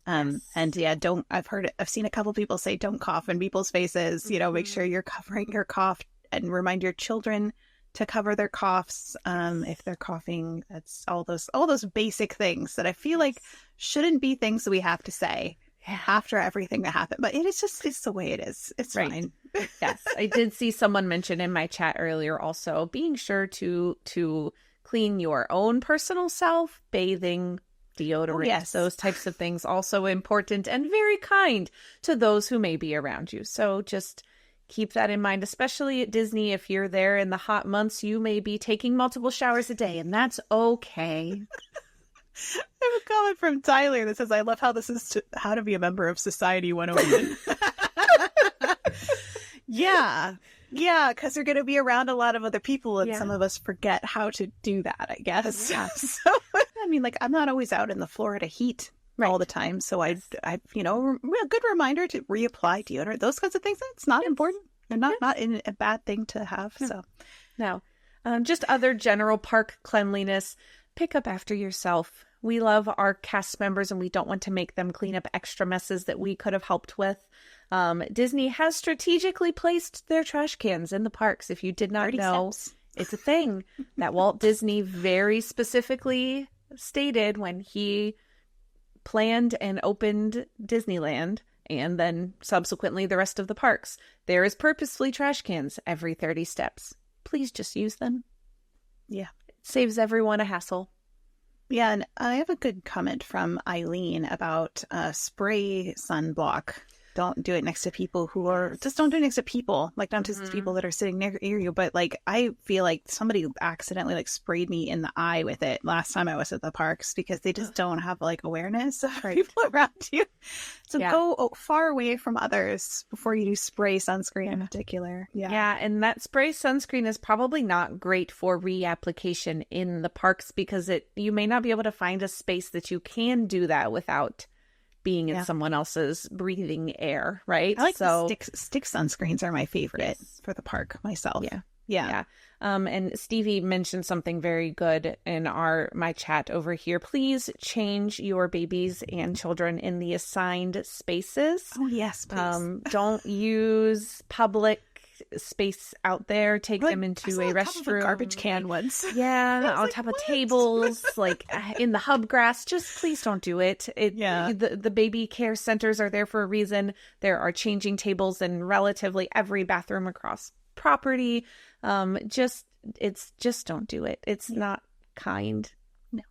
And I've seen a couple people say, don't cough in people's faces, make sure you're covering your cough and remind your children to cover their coughs. If they're coughing, that's all those basic things that I feel like shouldn't be things that we have to say after everything that happened, but it's the way it is. It's fine.
Yes. I did see someone mention in my chat earlier also being sure to clean your own personal self, bathing, deodorant, those types of things also important and very kind to those who may be around you. So just keep that in mind, especially at Disney. If you're there in the hot months, you may be taking multiple showers a day, and that's okay.
I have a comment from Tyler that says, I love how this is how to be a member of Society 101. Yeah, because you're going to be around a lot of other people, and some of us forget how to do that, I guess.
Yes.
So, I mean, like, I'm not always out in the Florida heat all the time, so a good reminder to reapply deodorant, those kinds of things. It's not important. They're not a bad thing to have.
No.
So,
no, just other general park cleanliness. Pick up after yourself. We love our cast members and we don't want to make them clean up extra messes that we could have helped with. Disney has strategically placed their trash cans in the parks. If you did not know, it's a thing that Walt Disney very specifically stated when he planned and opened Disneyland and then subsequently the rest of the parks. There is purposefully trash cans every 30 steps. Please just use them.
Yeah.
Saves everyone a hassle.
Yeah, and I have a good comment from Eileen about spray sunblock. Don't do it next to people who are just don't do it next to people, like not just people that are sitting near you. But like, I feel like somebody accidentally like sprayed me in the eye with it last time I was at the parks because they just don't have like awareness of people around you. So go far away from others before you do spray sunscreen in particular.
Yeah, and that spray sunscreen is probably not great for reapplication in the parks because you may not be able to find a space that you can do that without being in someone else's breathing air, right?
I like stick sunscreens are my favorite for the park myself. Yeah.
And Stevie mentioned something very good in my chat over here. Please change your babies and children in the assigned spaces.
Oh yes, please.
Don't use public space out there. Take them into a restroom.
Garbage can once.
Yeah, on top of tables, like in the hub grass. Just please don't do it. The baby care centers are there for a reason. There are changing tables in relatively every bathroom across property. Just don't do it. It's not kind. No.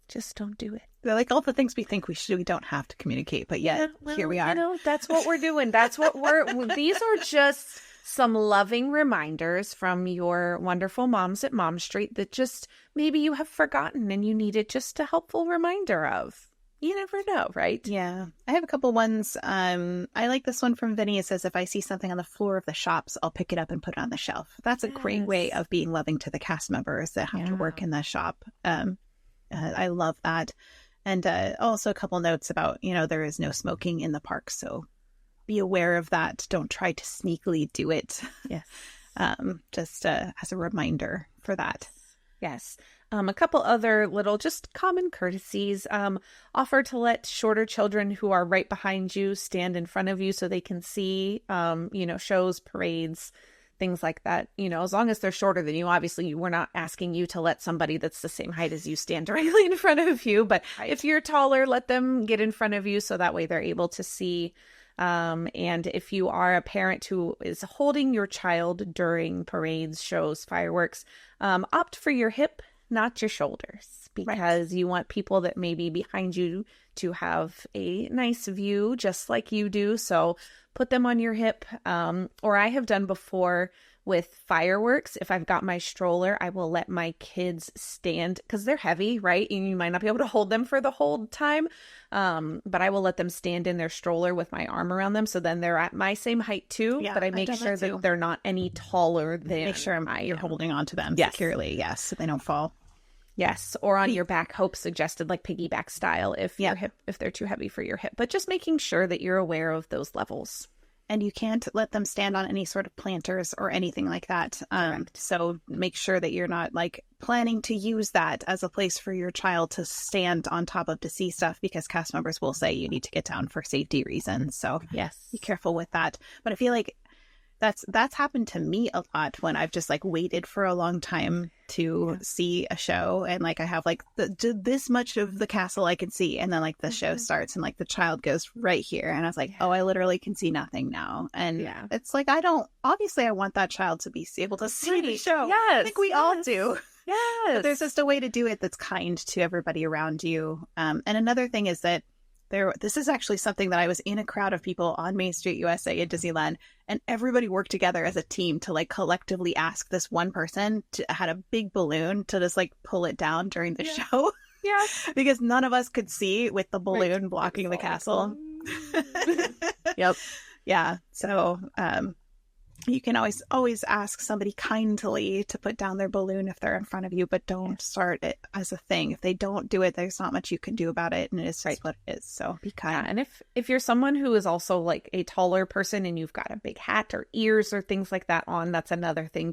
Just don't do it.
They're like all the things we think we don't have to communicate, but yet here we are.
That's what we're doing. That's what these are just some loving reminders from your wonderful moms at Mom Street that just maybe you have forgotten and you needed just a helpful reminder of. You never know, right?
Yeah. I have a couple ones. I like this one from Vinny. It says, if I see something on the floor of the shops, I'll pick it up and put it on the shelf. That's a great way of being loving to the cast members that have to work in the shop. I love that. And also a couple notes about, there is no smoking in the park. So be aware of that. Don't try to sneakily do it.
Yes.
Just as a reminder for that.
Yes. A couple other little just common courtesies. Offer to let shorter children who are right behind you stand in front of you so they can see, shows, parades, things like that. As long as they're shorter than you, obviously we're not asking you to let somebody that's the same height as you stand directly in front of you. But if you're taller, let them get in front of you so that way they're able to see. And if you are a parent who is holding your child during parades, shows, fireworks, opt for your hip, not your shoulders, because you want people that may be behind you to have a nice view just like you do. So put them on your hip. Or I have done before with fireworks. If I've got my stroller, I will let my kids stand because they're heavy, right? And you might not be able to hold them for the whole time. But I will let them stand in their stroller with my arm around them. So then they're at my same height too.
Yeah,
but I make sure that they're not any taller than
Make sure you're holding on to them
Yes.
securely. Yes. So they don't fall.
Yes. Or on your back. Hope suggested like piggyback style if they're too heavy for your hip. But just making sure that you're aware of those levels.
And you can't let them stand on any sort of planters or anything like that. So make sure that you're not like planning to use that as a place for your child to stand on top of to see stuff, because cast members will say you need to get down for safety reasons. So
yes,
be careful with that. But I feel like that's happened to me a lot when I've just like waited for a long time to see a show, and like I have like this much of the castle I can see, and then like the show starts and like the child goes right here, and I was like, oh, I literally can see nothing now. And it's like I want that child to be able to see the show.
Yes,
I think we all do.
Yes,
but there's just a way to do it that's kind to everybody around you. And another thing is that this is actually something that I was in a crowd of people on Main Street USA at Disneyland, and everybody worked together as a team to like collectively ask this one person had a big balloon to just like pull it down during the show.
Yeah.
Because none of us could see with the balloon blocking the castle. Yep. Yeah. So, you can always ask somebody kindly to put down their balloon if they're in front of you, but don't start it as a thing. If they don't do it, there's not much you can do about it, and it's just what it is. So be kind.
Yeah, and if you're someone who is also like a taller person and you've got a big hat or ears or things like that on, that's another thing.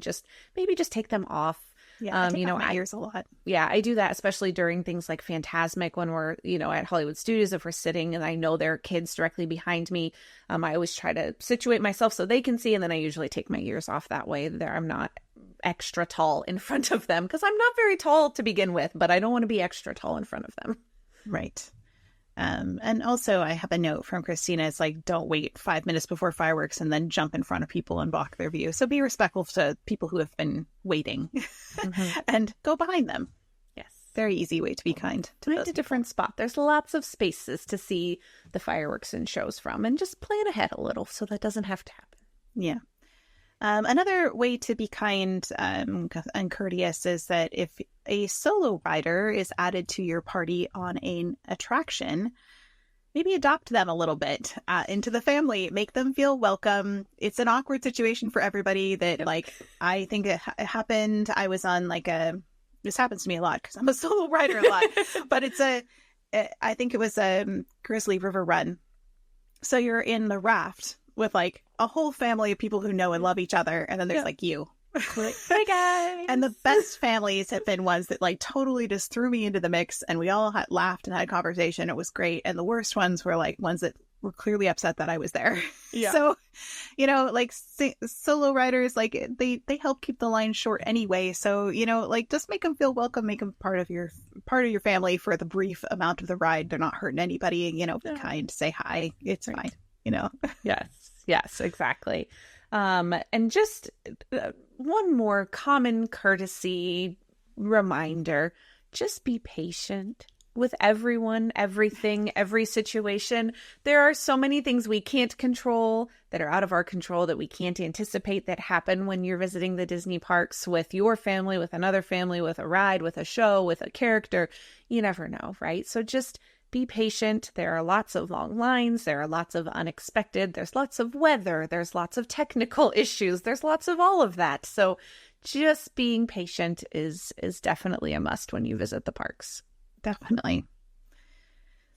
Maybe just take them off.
Yeah, my ears a lot.
Yeah, I do that, especially during things like Fantasmic when we're, at Hollywood Studios, if we're sitting and I know there are kids directly behind me. I always try to situate myself so they can see, and then I usually take my ears off that way. I'm not extra tall in front of them because I'm not very tall to begin with, but I don't want to be extra tall in front of them.
Right. And also I have a note from Christina. It's like, don't wait 5 minutes before fireworks and then jump in front of people and block their view. So be respectful to people who have been waiting and go behind them.
Yes.
Very easy way to be kind.
Find a different spot. There's lots of spaces to see the fireworks and shows from, and just plan ahead a little so that doesn't have to happen.
Yeah. Another way to be kind and courteous is that if a solo rider is added to your party on an attraction, maybe adopt them a little bit into the family. Make them feel welcome. It's an awkward situation for everybody that, like, I think it happened. I was on this happens to me a lot because I'm a solo rider a lot, but I think it was a Grizzly River Run. So you're in the raft with like a whole family of people who know and love each other, and then there's like you.
Hey guys!
And the best families have been ones that like totally just threw me into the mix, and we all laughed and had a conversation. It was great. And the worst ones were like ones that were clearly upset that I was there. Yeah. So, like solo riders, like they help keep the line short anyway. So, like just make them feel welcome, make them part of your family for the brief amount of the ride. They're not hurting anybody. Be kind, say hi. It's fine.
Yes, exactly. And just one more common courtesy reminder, just be patient with everyone, everything, every situation. There are so many things we can't control that are out of our control that we can't anticipate that happen when you're visiting the Disney parks with your family, with another family, with a ride, with a show, with a character. You never know, right? So just be patient. There are lots of long lines. There are lots of unexpected. There's lots of weather. There's lots of technical issues. There's lots of all of that. So just being patient is definitely a must when you visit the parks.
Definitely.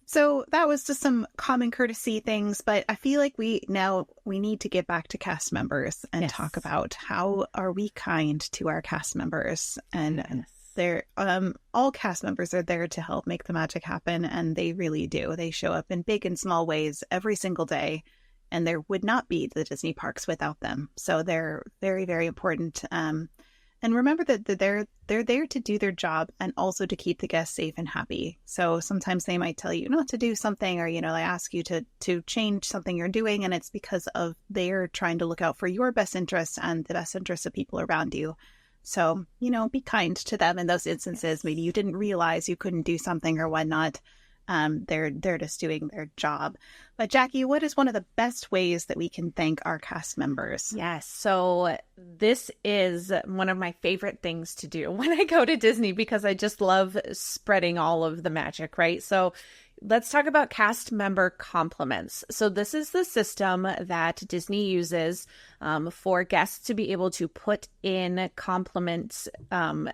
So that was just some common courtesy things, but I feel like we need to get back to cast members and talk about how are we kind to our cast members. And they're all cast members are there to help make the magic happen, and they really do. They show up in big and small ways every single day, and there would not be the Disney parks without them. So they're very, very important. And remember that they're there to do their job and also to keep the guests safe and happy. So sometimes they might tell you not to do something, or, they ask you to change something you're doing. And it's because of they're trying to look out for your best interests and the best interests of people around you. So, be kind to them in those instances. Maybe you didn't realize you couldn't do something or whatnot. They're just doing their job. But Jackie, what is one of the best ways that we can thank our cast members?
Yes. So this is one of my favorite things to do when I go to Disney, because I just love spreading all of the magic, right? So let's talk about cast member compliments. So this is the system that Disney uses for guests to be able to put in compliments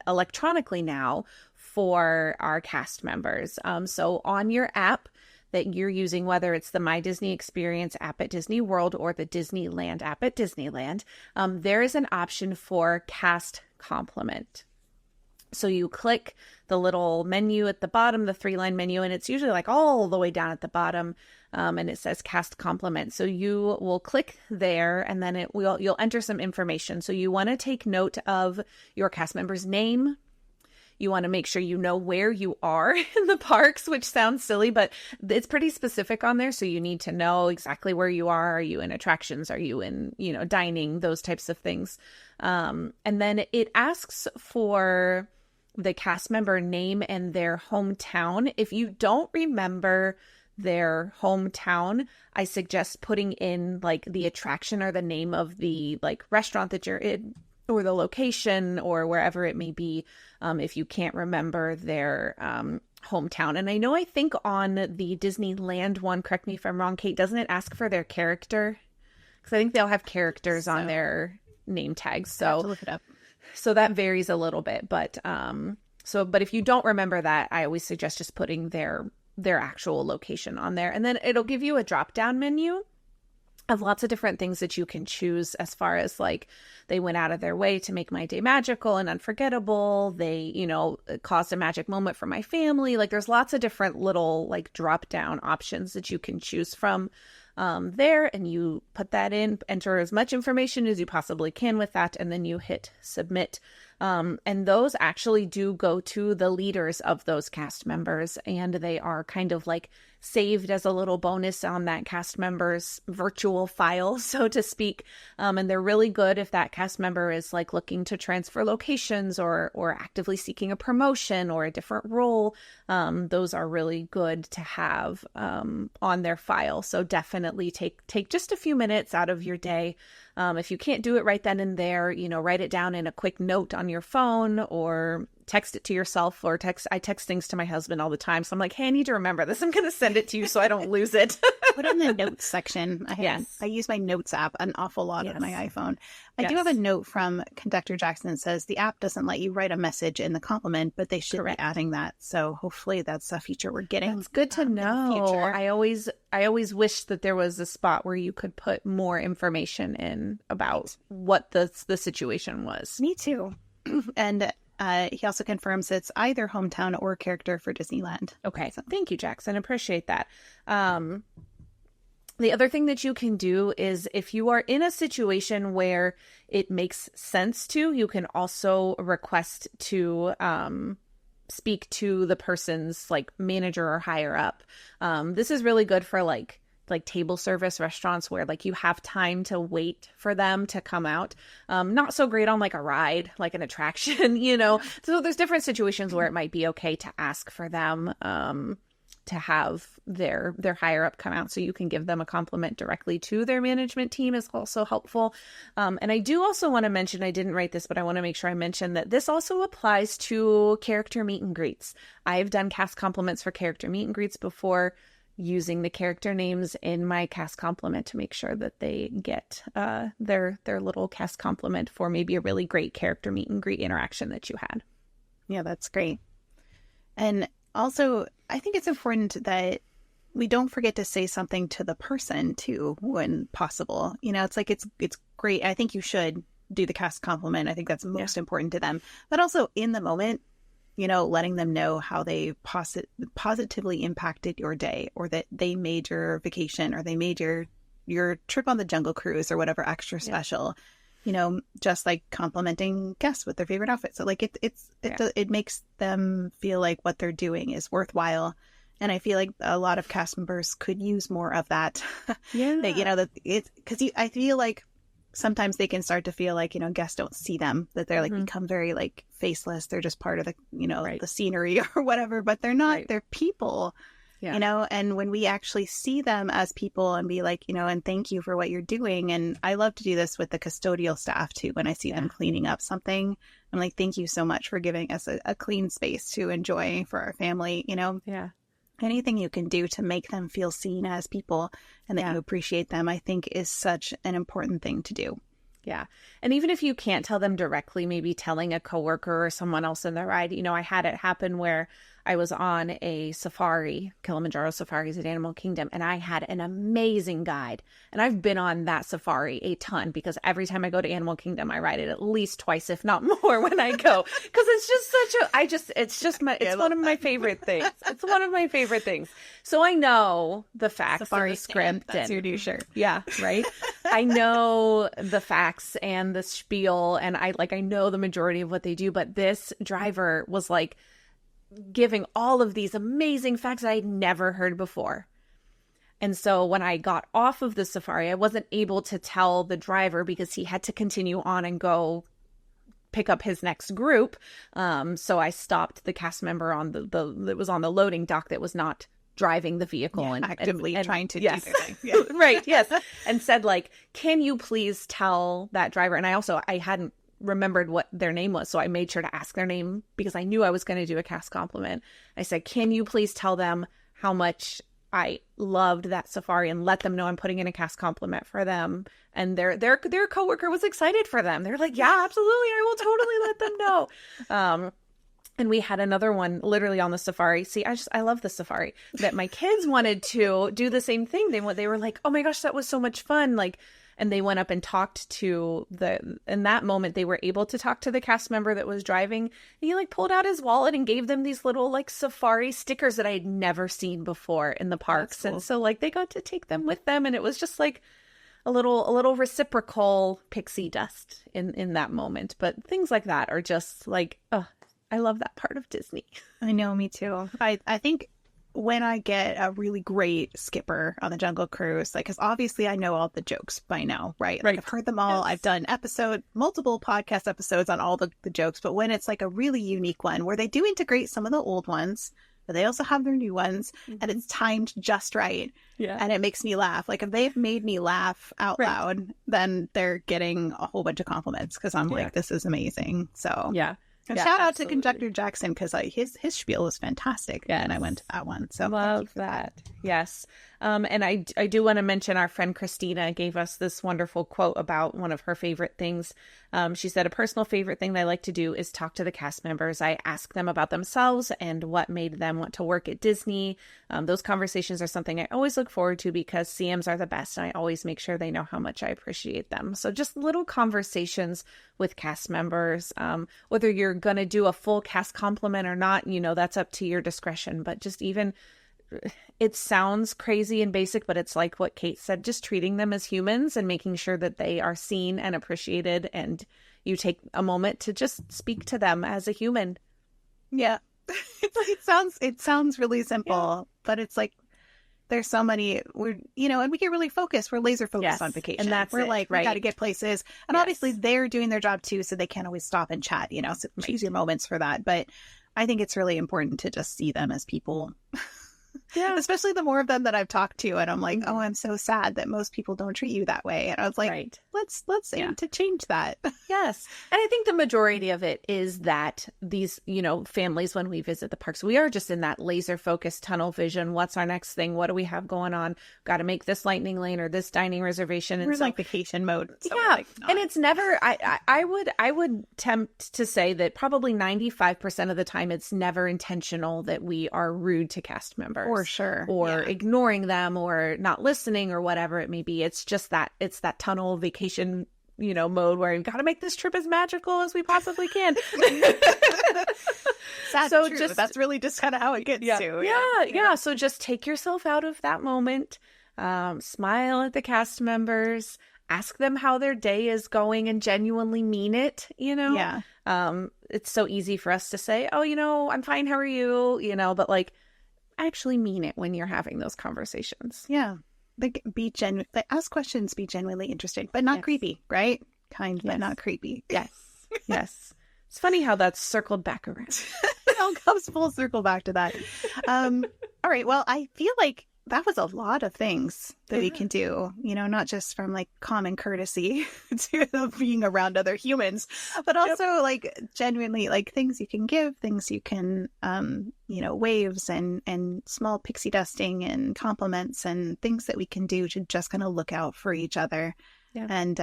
electronically now for our cast members. So on your app that you're using, whether it's the My Disney Experience app at Disney World or the Disneyland app at Disneyland, there is an option for cast compliment. So you click the little menu at the bottom, the 3-line menu, and it's usually like all the way down at the bottom, and it says cast compliment. So you will click there, and then you'll enter some information. So you want to take note of your cast member's name. You want to make sure you know where you are in the parks, which sounds silly, but it's pretty specific on there. So you need to know exactly where you are. Are you in attractions? Are you in, dining? Those types of things. And then it asks for the cast member name and their hometown. If you don't remember their hometown, I suggest putting in like the attraction or the name of the restaurant that you're in, or the location, or wherever it may be, if you can't remember their hometown. And I think on the Disneyland one, correct me if I'm wrong, Kate, doesn't it ask for their character? Because I think they'll have characters on their name tags. So
I have to look it up.
So that varies a little bit, but but if you don't remember that, I always suggest just putting their actual location on there, and then it'll give you a drop-down menu of lots of different things that you can choose, as far as they went out of their way to make my day magical and unforgettable. They, caused a magic moment for my family. There's lots of different little drop-down options that you can choose from there, and you put that in, enter as much information as you possibly can with that, and then you hit submit. And those actually do go to the leaders of those cast members, and they are kind of saved as a little bonus on that cast member's virtual file, so to speak. And they're really good if that cast member is looking to transfer locations or actively seeking a promotion or a different role. Those are really good to have on their file. So definitely take just a few minutes out of your day. If you can't do it right then and there, write it down in a quick note on your phone, or text it to yourself, or I text things to my husband all the time. So I'm like, hey, I need to remember this. I'm going to send it to you so I don't lose it.
Put it in the notes section. I use my notes app an awful lot on my iPhone. I do have a note from Conductor Jackson that says the app doesn't let you write a message in the compliment, but they should be adding that. So hopefully that's a feature we're getting.
It's good to know. I always wish that there was a spot where you could put more information in about what the situation was.
Me too. And he also confirms it's either hometown or character for Disneyland.
Okay. So. Thank you, Jackson. Appreciate that. The other thing that you can do is, if you are in a situation where it makes sense to, you can also request to speak to the person's manager or higher up. This is really good for table service restaurants where you have time to wait for them to come out. Not so great on a ride, an attraction, So there's different situations where it might be okay to ask for them to have their higher up come out, so you can give them a compliment directly to their management team is also helpful. And I do also want to mention, I didn't write this, but I want to make sure I mention that this also applies to character meet and greets. I've done cast compliments for character meet and greets before, using the character names in my cast compliment to make sure that they get their little cast compliment for maybe a really great character meet and greet interaction that you had.
Yeah, that's great. And Also, I think it's important that we don't forget to say something to the person too, when possible. You know, it's like, it's great. I think you should do the cast compliment. I think that's most important to them, but also in the moment, you know, letting them know how they positively impacted your day, or that they made your vacation, or they made your trip on the Jungle Cruise or whatever extra special, you know, just like complimenting guests with their favorite outfit. So like it makes them feel like what they're doing is worthwhile. And I feel like a lot of cast members could use more of that.
Yeah.
That, you know, that it's because I feel like sometimes they can start to feel like, you know, guests don't see them, that they're like become very like faceless. They're just part of the, you know, the scenery or whatever, but they're not, they're people, you know, and when we actually see them as people and be like, you know, and thank you for what you're doing. And I love to do this with the custodial staff too. When I see them cleaning up something, I'm like, thank you so much for giving us a clean space to enjoy for our family, you know?
Yeah.
Anything you can do to make them feel seen as people and that you appreciate them, I think is such an important thing to do.
Yeah. And even if you can't tell them directly, maybe telling a coworker or someone else in the ride, you know, I had it happen where I was on a safari, Kilimanjaro safaris at Animal Kingdom, and I had an amazing guide. And I've been on that safari a ton because every time I go to Animal Kingdom, I ride it at least twice, if not more, when I go. Because it's just it's one of my favorite things. It's one of my favorite things. So I know the facts,
safari
and the script.
That's your new shirt.
Yeah, right? I know the facts and the spiel, and I know the majority of what they do, but this driver was like giving all of these amazing facts that I'd never heard before. And so when I got off of the safari, I wasn't able to tell the driver because he had to continue on and go pick up his next group. So I stopped the cast member on that was on the loading dock that was not driving the vehicle and
actively trying to do their thing.
Yeah. Right. Yes. And said like, can you please tell that driver? And I hadn't remembered what their name was, so I made sure to ask their name because I knew I was going to do a cast compliment. I said, can you please tell them how much I loved that safari and let them know I'm putting in a cast compliment for them. And their coworker was excited for them. They're like, yeah, absolutely, I will totally let them know. And we had another one literally on the safari. See, I love the safari, that my kids wanted to do the same thing. They were like, oh my gosh, that was so much fun. Like, and they went up and talked to in that moment, they were able to talk to the cast member that was driving. And he like pulled out his wallet and gave them these little like safari stickers that I had never seen before in the parks. Cool. And so like they got to take them with them. And it was just like a little reciprocal pixie dust in that moment. But things like that are just like, oh, I love that part of Disney.
I know, me too. I think when I get a really great skipper on the Jungle Cruise, like, because obviously I know all the jokes by now, right? Like, I've heard them all. Yes. I've done multiple podcast episodes on all the jokes, but when it's like a really unique one where they do integrate some of the old ones, but they also have their new ones, and it's timed just right. Yeah. And it makes me laugh. Like, if they've made me laugh out loud, then they're getting a whole bunch of compliments because I'm like, this is amazing. So yeah. And shout out to Conductor Jackson because his spiel was fantastic. Yeah, and I went to that one. So
love that. Yes. And I do want to mention our friend Christina gave us this wonderful quote about one of her favorite things. She said, a personal favorite thing that I like to do is talk to the cast members. I ask them about themselves and what made them want to work at Disney. Those conversations are something I always look forward to because CMs are the best. And I always make sure they know how much I appreciate them. So just little conversations with cast members, whether you're going to do a full cast compliment or not, that's up to your discretion. But just even, it sounds crazy and basic, but it's like what Kate said, just treating them as humans and making sure that they are seen and appreciated, and you take a moment to just speak to them as a human.
Yeah. It sounds really simple, but it's like there's so many, and we get really focused. We're laser focused on vacation.
And
we got to get places. And obviously they're doing their job too, so they can't always stop and chat, so choose your moments for that. But I think it's really important to just see them as people.
Yeah.
Especially the more of them that I've talked to, and I'm like, oh, I'm so sad that most people don't treat you that way. And I was like,
Right.
let's aim to change that.
Yes. And I think the majority of it is that these, families, when we visit the parks, we are just in that laser focused tunnel vision. What's our next thing? What do we have going on? Got to make this lightning lane or this dining reservation. And
we're like vacation mode. So
yeah. And it's never, I would tempt to say that probably 95% of the time, it's never intentional that we are rude to cast members.
For sure.
Or ignoring them or not listening or whatever it may be. It's just that, it's that tunnel vacation, mode where we've got to make this trip as magical as we possibly can.
Sad, so true. That's really just kind of how it gets to.
Yeah. So just take yourself out of that moment, smile at the cast members, ask them how their day is going and genuinely mean it,
Yeah.
It's so easy for us to say, oh, I'm fine. How are you? But like, actually mean it when you're having those conversations.
Yeah. Like be genuine, like ask questions, be genuinely interested, but not creepy, right? Kind, but not creepy.
Yes. Yes. It's funny how that's circled back around.
It all comes full circle back to that. All right. Well, I feel like that was a lot of things that we can do, not just from like common courtesy to being around other humans, but also like genuinely like things you can give, things you can, waves and small pixie dusting and compliments and things that we can do to just kind of look out for each other. Yeah. And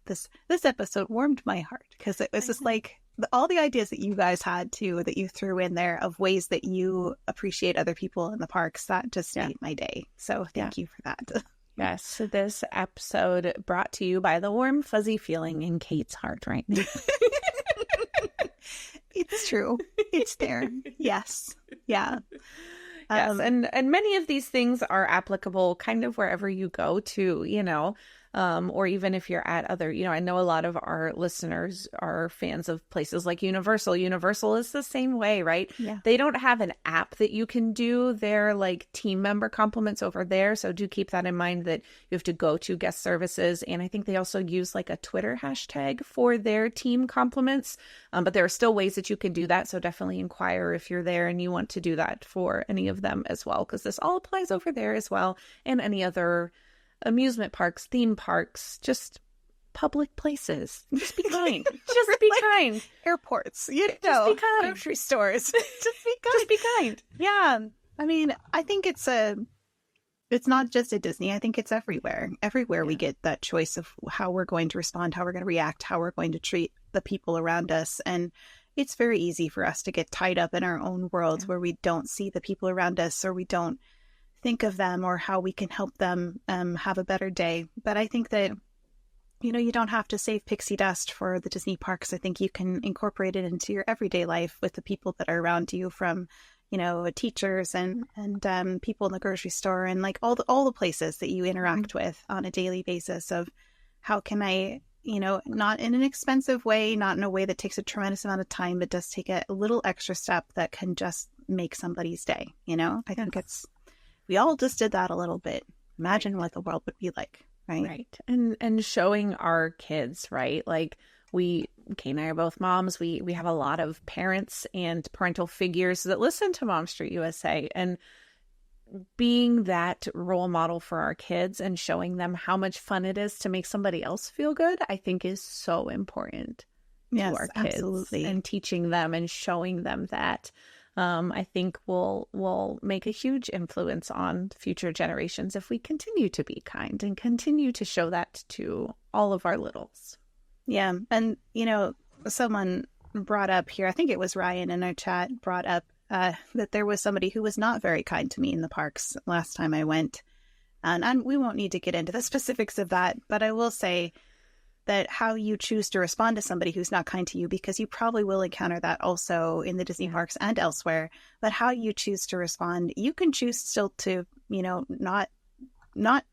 this episode warmed my heart because it was just like all the ideas that you guys had too, that you threw in there of ways that you appreciate other people in the parks, that just made my day. So thank you for that.
Yes. So this episode brought to you by the warm, fuzzy feeling in Kate's heart right now.
It's true. It's there. Yes. Yeah.
Yes. And many of these things are applicable kind of wherever you go to, or even if you're at other, I know a lot of our listeners are fans of places like Universal. Universal is the same way, right?
Yeah.
They don't have an app that you can do their like team member compliments over there. So do keep that in mind that you have to go to guest services. And I think they also use like a Twitter hashtag for their team compliments. But there are still ways that you can do that. So definitely inquire if you're there and you want to do that for any of them as well, because this all applies over there as well. And any other amusement parks, theme parks, just public places. Just be kind. Just be kind.
Airports,
just be kind.
Grocery stores.
Just be kind. Just be kind.
Yeah. I mean, I think it's not just at Disney. I think it's everywhere. Everywhere we get that choice of how we're going to respond, how we're going to react, how we're going to treat the people around us. And it's very easy for us to get tied up in our own worlds where we don't see the people around us, or we don't think of them or how we can help them have a better day. But I think that, you don't have to save pixie dust for the Disney parks. I think you can incorporate it into your everyday life with the people that are around you, from, teachers and people in the grocery store, and like all the places that you interact with on a daily basis, of how can I, not in an expensive way, not in a way that takes a tremendous amount of time, but does take a little extra step that can just make somebody's day. I think we all just did that a little bit. Imagine what the world would be like, right?
Right. And showing our kids, right? Like Kay and I are both moms. We have a lot of parents and parental figures that listen to Mom Street USA, and being that role model for our kids and showing them how much fun it is to make somebody else feel good, I think is so important to our kids.
Absolutely.
And teaching them and showing them that. I think will make a huge influence on future generations if we continue to be kind and continue to show that to all of our littles.
Yeah. And, someone brought up here, I think it was Ryan in our chat, brought up that there was somebody who was not very kind to me in the parks last time I went. And we won't need to get into the specifics of that, but I will say that how you choose to respond to somebody who's not kind to you, because you probably will encounter that also in the Disney parks and elsewhere, but how you choose to respond, you can choose still to, not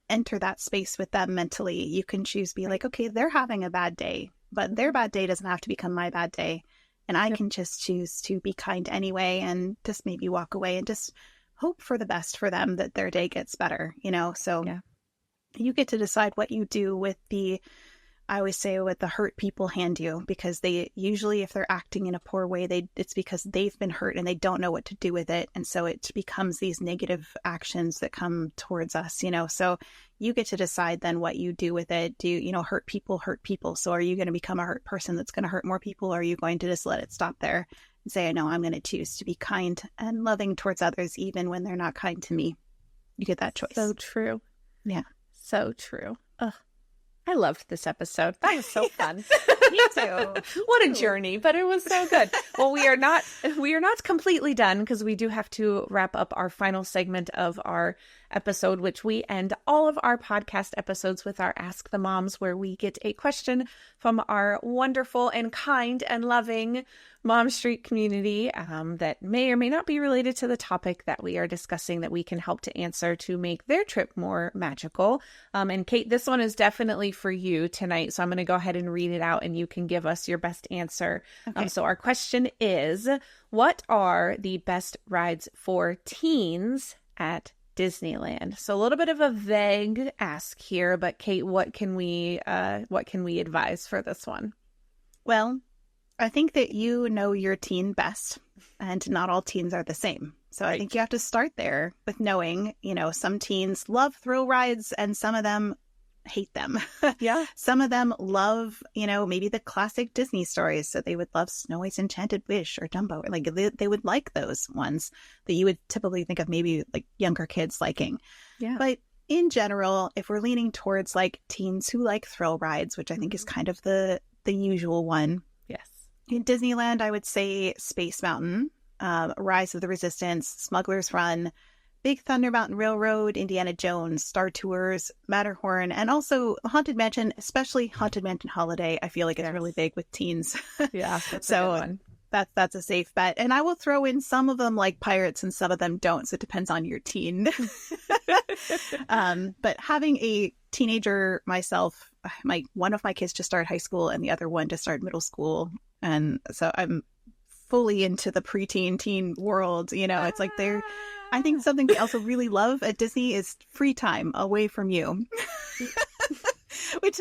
enter that space with them mentally. You can choose to be like, okay, they're having a bad day, but their bad day doesn't have to become my bad day. And I can just choose to be kind anyway, and just maybe walk away and just hope for the best for them, that their day gets better, so you get to decide what you do with the I always say what the hurt people hand you, because they usually, if they're acting in a poor way, it's because they've been hurt and they don't know what to do with it. And so it becomes these negative actions that come towards us, so you get to decide then what you do with it. Do you, hurt people. So are you going to become a hurt person that's going to hurt more people? Or are you going to just let it stop there and say, no, I'm going to choose to be kind and loving towards others, even when they're not kind to me? You get that choice.
So true.
Yeah.
So true. Ugh. I loved this episode. That was so fun.
Me too.
What a journey, but it was so good. Well, we are not completely done, because we do have to wrap up our final segment of our episode, which we end all of our podcast episodes with our Ask the Moms, where we get a question from our wonderful and kind and loving Mom Street community that may or may not be related to the topic that we are discussing, that we can help to answer to make their trip more magical. And Kate, this one is definitely for you tonight. So I'm going to go ahead and read it out and you can give us your best answer.
Okay.
So our question is, what are the best rides for teens at Disneyland? So a little bit of a vague ask here, but Kate, what can we advise for this one?
Well, I think that you know your teen best, and not all teens are the same. So I think you have to start there with knowing, some teens love thrill rides and some of them hate them.
Yeah.
Some of them love, maybe the classic Disney stories. So they would love Snow White's Enchanted Wish or Dumbo. Like they would like those ones that you would typically think of maybe like younger kids liking.
Yeah.
But in general, if we're leaning towards like teens who like thrill rides, which I think is kind of the usual one.
Yes.
In Disneyland, I would say Space Mountain, Rise of the Resistance, Smuggler's Run, Big Thunder Mountain Railroad, Indiana Jones, Star Tours, Matterhorn, and also Haunted Mansion, especially Haunted Mansion Holiday. I feel like it's really big with teens.
Yeah, that's
so
a good one.
That's a safe bet. And I will throw in some of them like Pirates and some of them don't. So it depends on your teen. But having a teenager myself, one of my kids just started high school and the other one just started middle school. And so I'm fully into the preteen teen world. It's like I think something they also really love at Disney is free time away from you. Which,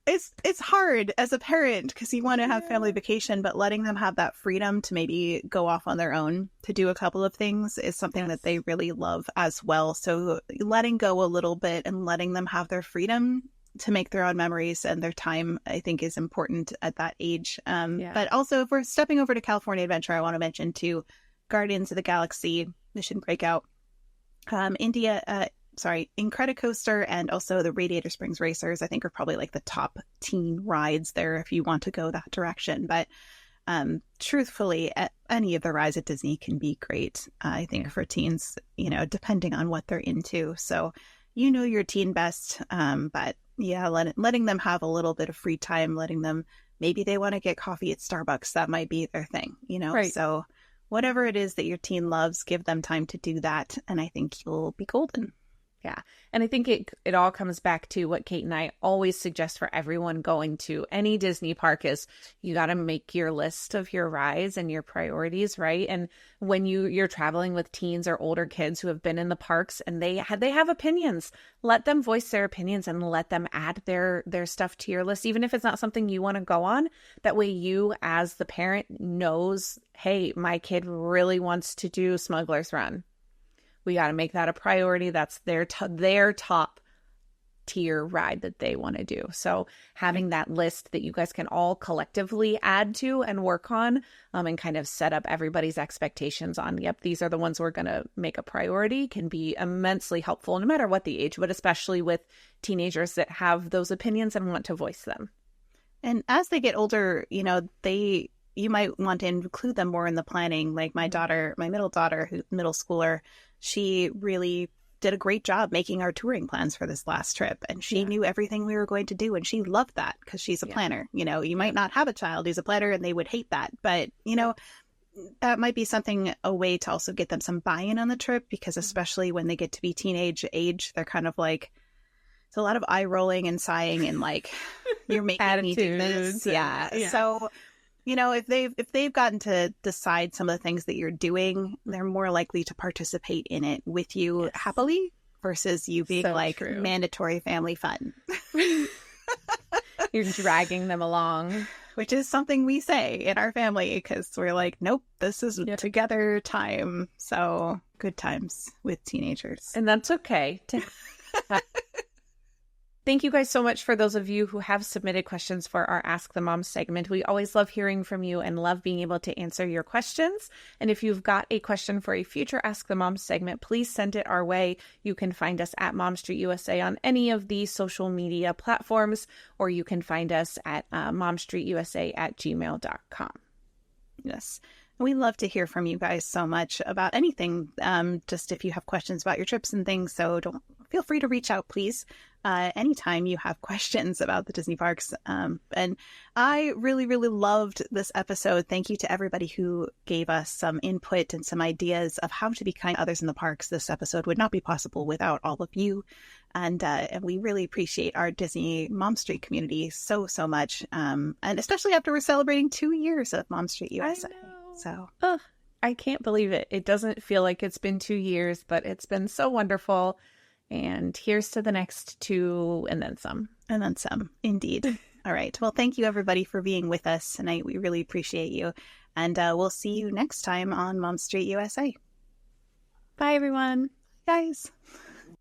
it's hard as a parent because you want to have family vacation, but letting them have that freedom to maybe go off on their own to do a couple of things is something that they really love as well. So letting go a little bit and letting them have their freedom to make their own memories and their time, I think, is important at that age. But also, if we're stepping over to California Adventure, I want to mention too, Guardians of the Galaxy, Mission Breakout, Incredicoaster, and also the Radiator Springs Racers, I think are probably like the top teen rides there if you want to go that direction. But truthfully, any of the rides at Disney can be great, I think, for teens, depending on what they're into. So your teen best, but yeah, letting them have a little bit of free time, letting them, maybe they want to get coffee at Starbucks, that might be their thing,
Right.
So whatever it is that your teen loves, give them time to do that, and I think you'll be golden.
Yeah. And I think it all comes back to what Kate and I always suggest for everyone going to any Disney park is you got to make your list of your rides and your priorities, right? And when you're traveling with teens or older kids who have been in the parks and they have opinions, let them voice their opinions and let them add their stuff to your list, even if it's not something you want to go on. That way you as the parent knows, hey, my kid really wants to do Smuggler's Run. We got to make that a priority. That's their top tier ride that they want to do. So having that list that you guys can all collectively add to and work on and kind of set up everybody's expectations on, yep, these are the ones we're going to make a priority can be immensely helpful no matter what the age, but especially with teenagers that have those opinions and want to voice them.
And as they get older, you might want to include them more in the planning. Like my middle daughter, who's middle schooler, she really did a great job making our touring plans for this last trip. And she knew everything we were going to do. And she loved that because she's a planner. You might not have a child who's a planner and they would hate that. But, that might be a way to also get them some buy-in on the trip, because especially when they get to be teenage age, they're kind of like, it's a lot of eye rolling and sighing and like, you're making me do this. Yeah. So if they've gotten to decide some of the things that you're doing, they're more likely to participate in it with you happily versus you being mandatory family fun.
You're dragging them along.
Which is something we say in our family because we're like, nope, this is together time. So good times with teenagers.
And that's okay. Thank you guys so much for those of you who have submitted questions for our Ask the Mom segment. We always love hearing from you and love being able to answer your questions. And if you've got a question for a future Ask the Mom segment, please send it our way. You can find us at Mom Street USA on any of the social media platforms, or you can find us at momstreetusa@gmail.com.
Yes. We love to hear from you guys so much about anything, just if you have questions about your trips and things. So don't feel free to reach out, please, anytime you have questions about the Disney parks. And I really, really loved this episode. Thank you to everybody who gave us some input and some ideas of how to be kind to others in the parks. This episode would not be possible without all of you. And we really appreciate our Disney Mom Street community so, so much. And especially after we're celebrating 2 years of Mom Street USA. So
I can't believe it. It doesn't feel like it's been 2 years, but it's been so wonderful. And here's to the next 2 and then some.
And then some, indeed. All right. Well, thank you, everybody, for being with us tonight. We really appreciate you. And we'll see you next time on Mom Street USA.
Bye, everyone.
Guys.